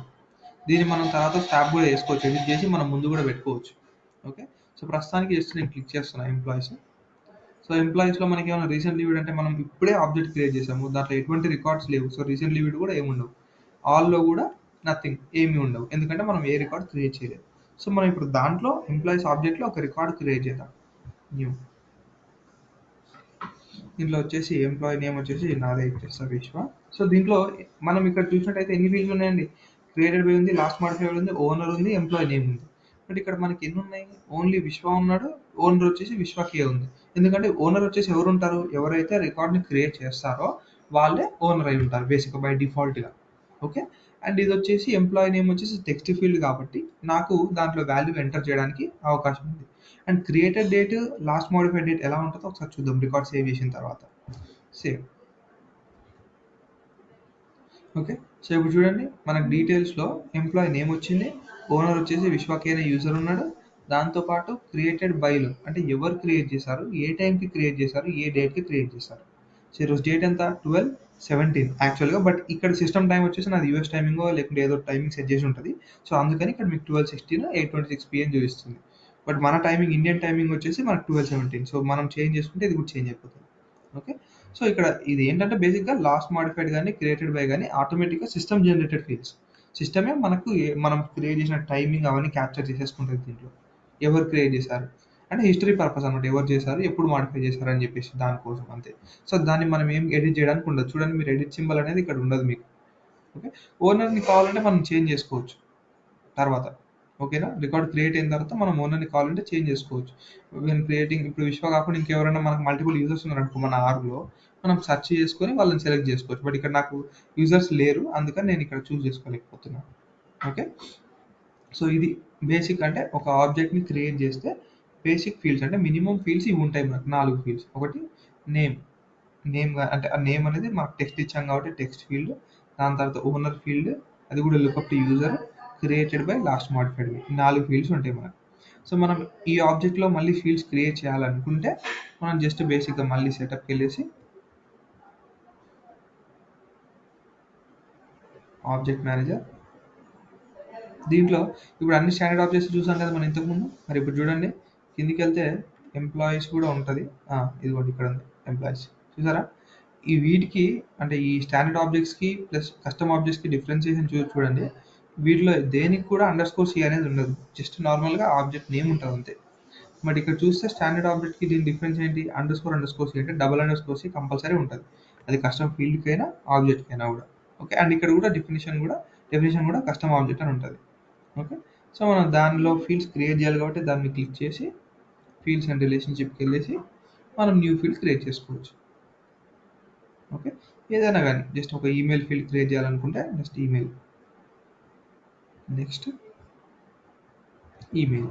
దీన్ని మనం తర్వాత ట్యాబ్ కూడా వేసుకోవచ్చు, ఎడిట్ చేసి మనం ముందు కూడా పెట్టుకోవచ్చు. ఓకే. సో ప్రస్తుతానికి జస్ట్ నేను క్లిక్ చేస్తున్నాను ఎంప్లాయీస్. సో ఎంప్లాయీస్లో మనకి ఏమైనా రీసెంట్ లీవ్డ్ అంటే మనం ఇప్పుడే ఆబ్జెక్ట్ క్రియేట్ చేసాము, దాంట్లో ఎటువంటి రికార్డ్స్ లేవు. సో రీసెంట్ లీవ్డ్ కూడా ఏమి ఉండవు, ఆల్లో కూడా నథింగ్, ఏమీ ఉండవు, ఎందుకంటే మనం ఏ రికార్డ్ క్రియేట్ చేయలేదు. సో మనం ఇప్పుడు దాంట్లో ఎంప్లాయీస్ ఆబ్జెక్ట్లో ఒక రికార్డ్ క్రియేట్ చేద్దాం, న్యూ. దీంట్లో వచ్చేసి ఎంప్లాయీ నేమ్ వచ్చేసి నాదే ఇచ్చేస్తా విశ్వ. సో దీంట్లో మనం ఇక్కడ చూసినట్టయితే ఎన్ని ఫీల్డ్స్ ఉన్నాయండి? క్రియేటెడ్ బై ఉంది, లాస్ట్ మాడిఫైడ్ ఉంది, ఓనర్ ఉంది, ఎంప్లాయీ నేమ్ ఉంది. బట్ ఇక్కడ మనకి ఎన్ని ఉన్నాయి? ఓన్లీ విశ్వ ఉన్నాడు, ఓనర్ వచ్చేసి విశ్వకే ఉంది. ఎందుకంటే ఓనర్ వచ్చేసి ఎవరు ఉంటారు? ఎవరైతే రికార్డ్ని క్రియేట్ చేస్తారో వాళ్ళే ఓనర్ అయి ఉంటారు బేసిక్గా బై డిఫాల్ట్గా. ఓకే, అండ్ ఇది వచ్చేసి ఎంప్లాయీ నేమ్ వచ్చేసి టెక్స్ట్ ఫీల్డ్ కాబట్టి నాకు దాంట్లో వాల్యూ ఎంటర్ చేయడానికి అవకాశం ఉంది. And created date, last modified date ఎలా ఉంటుందో ఒకసారి చూద్దాం రికార్డ్ సేవ్ చేసిన తర్వాత. సేవ్. ఓకే, సో ఇప్పుడు చూడండి మనకు డీటెయిల్స్లో ఎంప్లాయీ నేమ్ వచ్చింది, ఓనర్ వచ్చేసి విశ్వకే అనే యూజర్ ఉన్నాడు, దాంతోపాటు క్రియేటెడ్ బైలో అంటే ఎవరు క్రియేట్ చేశారు, ఏ టైంకి క్రియేట్ చేశారు, ఏ డేట్కి క్రియేట్ చేశారు. సో ఈరోజు డేట్ ఎంత? 12/17 యాక్చువల్గా. బట్ ఇక్కడ సిస్టమ్ టైం వచ్చేసి నాది యూఎస్ టైమింగో లేకుంటే ఏదో టైమింగ్ సెట్ చేసి ఉంటుంది. సో అందుకని ఇక్కడ మీకు 12:16 8:26 PM చూపిస్తుంది. బట్ మన టైమింగ్ ఇండియన్ టైమింగ్ వచ్చేసి మనకు 12:17. సో మనం చేంజ్ చేసుకుంటే ఇది కూడా చేంజ్ అయిపోతుంది. ఓకే, సో ఇక్కడ ఇది ఏంటంటే బేసిక్గా లాస్ట్ మాడిఫైడ్ కానీ క్రియేటెడ్ బై కానీ ఆటోమేటిక్గా సిస్టమ్ జనరేటెడ్ ఫీల్డ్స్. సిస్టమే మనకు మనం క్రియేట్ చేసిన టైమింగ్ అవన్నీ క్యాప్చర్ చేసేసుకుంటుంది దీంట్లో. ఎవరు క్రియేట్ చేశారు అంటే హిస్టరీ పర్పస్ అనమాట, ఎవరు చేశారు, ఎప్పుడు మాడిఫై చేశారు అని చెప్పేసి దానికోసం అంతే. సో దాన్ని మనం ఏం ఎడిట్ చేయడానికి ఉండదు. చూడండి మీరు ఎడిట్ సింబల్ అనేది ఇక్కడ ఉండదు మీకు. ఓకే, ఓనర్ని కావాలంటే మనం చేంజ్ చేసుకోవచ్చు తర్వాత. ఓకేనా, రికార్డ్ క్రియేట్ అయిన తర్వాత మనం ఓనర్ని కావాలంటే చేంజ్ చేసుకోవచ్చు. వెన్ క్రియేటింగ్ ఇప్పుడు విశ్వ కాకుండా ఇంకెవరైనా మనకు మల్టిపుల్ యూజర్స్ ఉన్నారనుకో మన ఆర్గ్లో, మనం సెర్చ్ చేసుకొని వాళ్ళని సెలెక్ట్ చేసుకోవచ్చు. బట్ ఇక్కడ నాకు యూజర్స్ లేరు, అందుకని నేను ఇక్కడ చూస్ చేసుకోలేకపోతున్నాను. ఓకే, సో ఇది బేసిక్. అంటే ఒక ఆబ్జెక్ట్ని క్రియేట్ చేస్తే బేసిక్ ఫీల్డ్స్ అంటే మినిమం ఫీల్డ్స్ ఇవి ఉంటాయి మనకు 4 ఫీల్డ్స్. ఒకటి నేమ్, అంటే ఆ నేమ్ అనేది మాకు టెక్స్ట్ ఇచ్చాం కాబట్టి టెక్స్ట్ ఫీల్డ్. దాని తర్వాత ఓనర్ ఫీల్డ్, అది కూడా lookup to user, created by, last modified by, 4 fields ఉంటాయి మనకు. సో మనం ఈ ఆబ్జెక్ట్లో మళ్ళీ ఫీల్డ్స్ క్రియేట్ చేయాలనుకుంటే మనం జస్ట్ బేసిక్గా మళ్ళీ సెటప్కి వెళ్ళేసి ఆబ్జెక్ట్ మేనేజర్, దీంట్లో ఇప్పుడు అన్ని స్టాండర్డ్ ఆబ్జెక్ట్స్ చూసాం కదా మనం ఇంతకుముందు. మరి ఇప్పుడు చూడండి కిందికి వెళ్తే ఎంప్లాయీస్ కూడా ఉంటుంది. ఇదిగోండి ఇక్కడ ఉంది ఎంప్లాయీస్, చూసారా? ఈ వీటికి అంటే ఈ స్టాండర్డ్ ఆబ్జెక్ట్స్కి ప్లస్ కస్టమ్ ఆబ్జెక్ట్స్కి డిఫరెన్సియేషన్ చూడండి. వీటిలో దేనికి కూడా _c అనేది ఉండదు, జస్ట్ నార్మల్గా ఆబ్జెక్ట్ నేమ్ ఉంటుంది అంతే. బట్ ఇక్కడ చూస్తే స్టాండర్డ్ ఆబ్జెక్ట్కి దీని డిఫరెన్స్ ఏంటి? __c అంటే __c కంపల్సరీ ఉంటుంది, అది కస్టమ్ ఫీల్డ్కైనా ఆబ్జెక్ట్కైనా కూడా. ఓకే, అండ్ ఇక్కడ కూడా డెఫినేషన్ కూడా కస్టమ్ ఆబ్జెక్ట్ అని ఉంటుంది. ఓకే, సో మనం దానిలో ఫీల్డ్స్ క్రియేట్ చేయాలి కాబట్టి దాన్ని క్లిక్ చేసి ఫీల్డ్స్ అండ్ రిలేషన్షిప్కి వెళ్ళేసి మనం న్యూ ఫీల్డ్ క్రియేట్ చేసుకోవచ్చు. ఓకే, ఏదైనా కానీ జస్ట్ ఒక ఈమెయిల్ ఫీల్డ్ క్రియేట్ చేయాలనుకుంటే జస్ట్ ఈమెయిల్, నెక్స్ట్ ఈమెయిల్.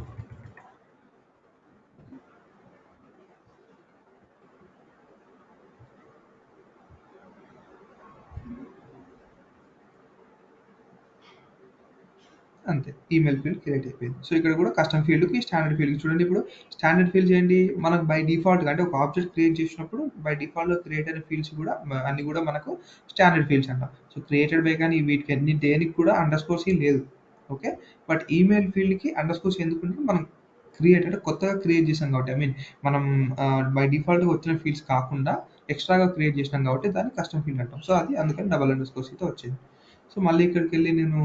అంతే, ఈమెయిల్ ఫీల్డ్ క్రియేట్ అయిపోయింది. సో ఇక్కడ కూడా కస్టమ్ ఫీల్డ్కి స్టాండర్డ్ ఫీల్డ్కి చూడండి. ఇప్పుడు స్టాండర్డ్ ఫీల్డ్స్ ఏంటి? మనకు బై డిఫాల్ట్గా అంటే ఒక ఆబ్జెక్ట్ క్రియేట్ చేసినప్పుడు బై డిఫాల్ట్గా క్రియేట్ అయిన ఫీల్డ్స్ కూడా అన్ని కూడా మనకు స్టాండర్డ్ ఫీల్డ్స్ అంట. సో క్రియేటెడ్ బై కానీ వీటికి అన్ని దేనికి కూడా _c లేదు. ఓకే, బట్ ఈమెయిల్ ఫీల్డ్కి _c ఎందుకంటే మనం క్రియేట్ అంటే కొత్తగా క్రియేట్ చేసాం కాబట్టి, ఐ మీన్ మనం బై డిఫాల్ట్గా వచ్చిన ఫీల్డ్స్ కాకుండా ఎక్స్ట్రాగా క్రియేట్ చేసినాం కాబట్టి దాన్ని కస్టమ్ ఫీల్డ్ అంటాం. సో అది అందుకని __cతో వచ్చింది. సో మళ్ళీ ఇక్కడికి వెళ్ళి నేను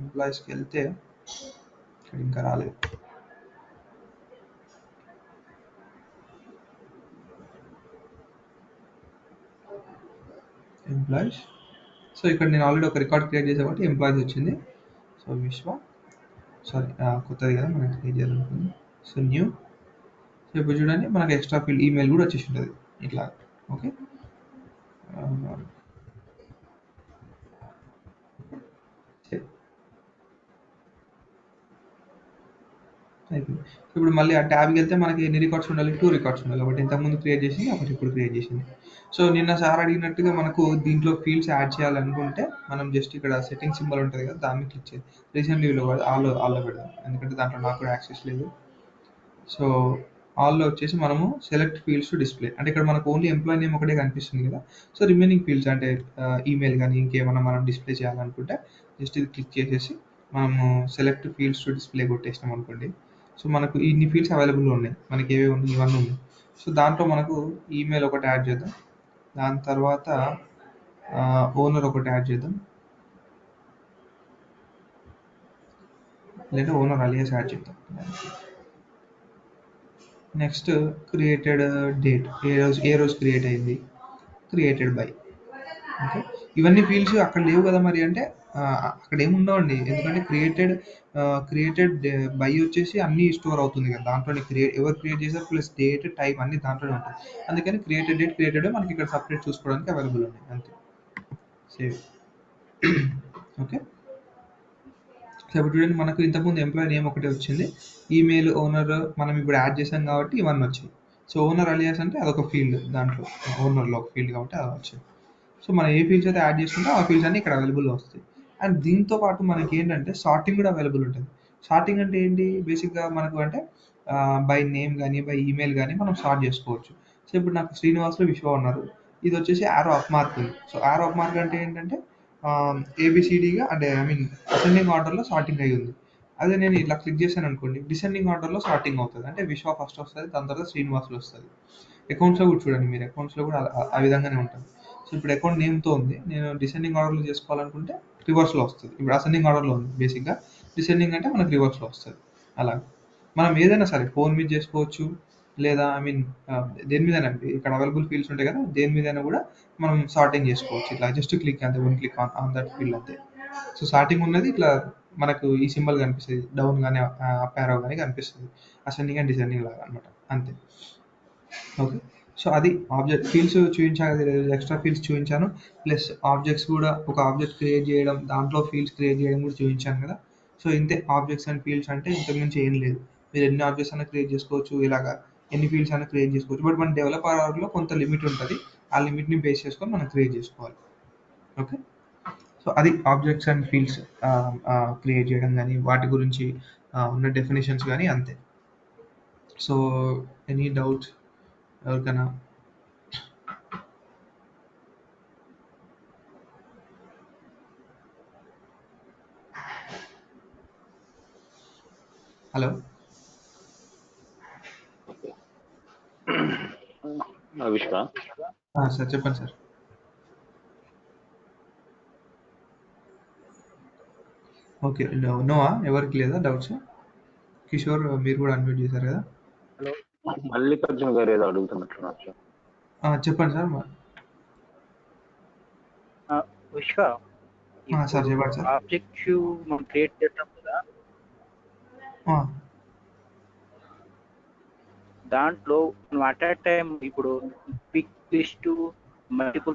ఎంప్లాయీస్కి వెళ్తే ఇక్కడ ఇంకా రాలేదు. ఎంప్లాయీస్, సో ఇక్కడ నేను ఆల్రెడీ ఒక రికార్డ్ క్రియేట్ చేసా కాబట్టి ఎంప్లాయీస్ వచ్చింది. సో విశ్వ, సారీ కొత్తది కదా మనం క్రియేట్ చేయాలనుకుంది. So new. సో ఇప్పుడు చూడండి మనకు ఎక్స్ట్రా ఫీల్డ్ ఈమెయిల్ కూడా వచ్చేసి ఉంటుంది ఇట్లా. ఓకే, అయిపోయింది. ఇప్పుడు మళ్ళీ ఆ ట్యాబ్కి వెళ్తే మనకి ఎన్ని రికార్డ్స్ ఉండాలి? 2 రికార్డ్స్ ఉండాలి. ఒకటి ఇంతకుముందు క్రియేట్ చేసింది, ఒకటి ఇప్పుడు క్రియేట్ చేసింది. సో నిన్న సార్ అడిగినట్టుగా మనకు దీంట్లో ఫీల్డ్స్ యాడ్ చేయాలనుకుంటే మనం జస్ట్ ఇక్కడ సెట్టింగ్ సింబల్ ఉంటుంది కదా, దాన్ని క్లిక్ చేయాలి. రీసెంట్ లీవ్లో కాదు, ఆల్లో పెడదాం, ఎందుకంటే దాంట్లో నాకు కూడా యాక్సెస్ లేదు. సో ఆల్లో వచ్చేసి మనము సెలెక్ట్ ఫీల్డ్స్ టు డిస్ప్లే, అంటే ఇక్కడ మనకు ఓన్లీ ఎంప్లాయీ నేమ్ ఒకటే కనిపిస్తుంది కదా. సో రిమైనింగ్ ఫీల్డ్స్ అంటే ఈమెయిల్ కానీ ఇంకేమైనా మనం డిస్ప్లే చేయాలనుకుంటే జస్ట్ ఇది క్లిక్ చేసేసి మనము సెలెక్ట్ ఫీల్డ్స్ టు డిస్ప్లే కొట్టేసినాం అనుకోండి. సో మనకు ఇన్ని ఫీల్డ్స్ అవైలబుల్ ఉన్నాయి, మనకి ఏవే ఉన్నాయి ఇవన్నీ ఉన్నాయి. సో దాంట్లో మనకు ఈమెయిల్ ఒకటి యాడ్ చేద్దాం, దాని తర్వాత ఓనర్ ఒకటి యాడ్ చేద్దాం, లేదా ఓనర్ అలియాస్ యాడ్ చేద్దాం. నెక్స్ట్ క్రియేటెడ్ డేట్, ఏ రోజు క్రియేట్ అయింది, క్రియేటెడ్ బై. ఓకే, ఇవన్నీ ఫీల్డ్స్ అక్కడ లేవు కదా మరి అంటే అక్కడ ఏమి ఉండవండి, ఎందుకంటే క్రియేటెడ్ బై వచ్చేసి అన్ని స్టోర్ అవుతుంది కదా దాంట్లోనే, ఎవరు క్రియేట్ చేశారు ప్లస్ డేట్ టైం అన్ని దాంట్లోనే ఉంటాయి. అందుకని క్రియేటెడ్ డేట్ క్రియేటెడ్ మనకి ఇక్కడ సపరేట్ చూసుకోవడానికి అవైలబుల్ ఉన్నాయి అంతే. సేవ్. ఓకే, సో ఇప్పుడు చూడండి మనకు ఇంతకుముందు ఎంప్లాయీ నేమ్ ఒకటే వచ్చింది, ఈమెయిల్, ఓనర్ మనం ఇప్పుడు యాడ్ చేసాం కాబట్టి ఇవన్నీ వచ్చాయి. సో ఓనర్ అలియాస్ అంటే అదొక ఫీల్డ్ దాంట్లో, ఓనర్లో ఒక ఫీల్డ్ కాబట్టి అది వచ్చింది. సో మనం ఏ ఫీల్డ్స్ అయితే యాడ్ చేసుకుంటే ఆ ఫీల్డ్స్ అన్ని ఇక్కడ అవైలబుల్ వస్తాయి. అండ్ దీంతో పాటు మనకి ఏంటంటే సార్టింగ్ కూడా అవైలబుల్ ఉంటుంది. సార్టింగ్ అంటే ఏంటి, బేసిక్గా మనకు అంటే బై నేమ్ కానీ బై ఈమెయిల్ కానీ మనం సార్ట్ చేసుకోవచ్చు. సో ఇప్పుడు నాకు శ్రీనివాస్లో విశ్వ ఉన్నారు, ఇది వచ్చేసి యారో అప్ మార్క్ ఉంది. సో యారో అప్ మార్క్ అంటే ఏంటంటే ఏబిసిడిగా అంటే ఐ మీన్ అసెండింగ్ ఆర్డర్లో సార్టింగ్ అయ్యి ఉంది. అదే నేను ఇట్లా క్లిక్ చేశాను అనుకోండి, డిసెండింగ్ ఆర్డర్లో సార్టింగ్ అవుతుంది, అంటే విశ్వ ఫస్ట్ వస్తుంది, దాని తర్వాత శ్రీనివాస్లో వస్తుంది. అకౌంట్స్లో కూడా చూడండి మీరు, అకౌంట్స్లో కూడా ఆ విధంగానే ఉంటుంది. సో ఇప్పుడు అకౌంట్ నేమ్తో ఉంది, నేను డిసెండింగ్ ఆర్డర్లో చేసుకోవాలనుకుంటే రివర్స్లో వస్తుంది. ఇప్పుడు అసెండింగ్ ఆర్డర్లో ఉంది బేసిక్గా, డిసెండింగ్ అంటే మనకు రివర్స్లో వస్తుంది. అలా మనం ఏదైనా సరే ఫోన్ మీద చేసుకోవచ్చు, లేదా ఐ మీన్ దేని మీదైనా ఇక్కడ అవైలబుల్ ఫీల్డ్స్ ఉంటాయి కదా, దేని మీదైనా కూడా మనం సార్టింగ్ చేసుకోవచ్చు. ఇట్లా జస్ట్ క్లిక్ అంతే, one click on that field అంతే. సో సార్టింగ్ ఉన్నది ఇట్లా మనకు ఈ సింబల్ కనిపిస్తుంది, డౌన్ కానీ అప్ యారో కానీ కనిపిస్తుంది, అసెండింగ్ అండ్ డిసెండింగ్ లాగా అనమాట అంతే. ఓకే, సో అది ఆబ్జెక్ట్ ఫీల్డ్స్ చూపించాను, ఎక్స్ట్రా ఫీల్డ్స్ చూపించాను, ప్లస్ ఆబ్జెక్ట్స్ కూడా ఒక ఆబ్జెక్ట్ క్రియేట్ చేయడం, దాంట్లో ఫీల్డ్స్ క్రియేట్ చేయడం కూడా చూపించాను కదా. సో ఇంతే ఆబ్జెక్ట్స్ అండ్ ఫీల్డ్స్ అంటే, ఇంతకు మించి ఏం లేదు. మీరు ఎన్ని ఆబ్జెక్ట్స్ అయినా క్రియేట్ చేసుకోవచ్చు, ఇలాగా ఎన్ని ఫీల్డ్స్ అయినా క్రియేట్ చేసుకోవచ్చు. బట్ మన డెవలపర్లో కొంత లిమిట్ ఉంటుంది, ఆ లిమిట్ని బేస్ చేసుకొని మనం క్రియేట్ చేసుకోవాలి. ఓకే, సో అది ఆబ్జెక్ట్స్ అండ్ ఫీల్డ్స్ క్రియేట్ చేయడం కానీ వాటి గురించి ఉన్న డెఫినేషన్స్ కానీ అంతే. సో ఎనీ డౌట్స్ ఎవరికైనా? హలో విశ్వ, సార్ చెప్పండి సార్. ఓకే, నోవా ఎవరికి లేదా డౌట్స్? కిషోర్ మీరు కూడా అన్మ్యూట్ చేశారు కదా. మల్లికార్జున గారు ఏదో అడుగుతున్నట్టున్నారు సార్. చెప్పండి సార్. విశ్వ, సార్ చెప్పండి సార్. ఆబ్జెక్ట్ మనం క్రియేట్ చేస్తాం కదా, దాంట్లో మనం అట్ టైం ఇప్పుడు పిక్ లిస్ట్, మల్టిపుల్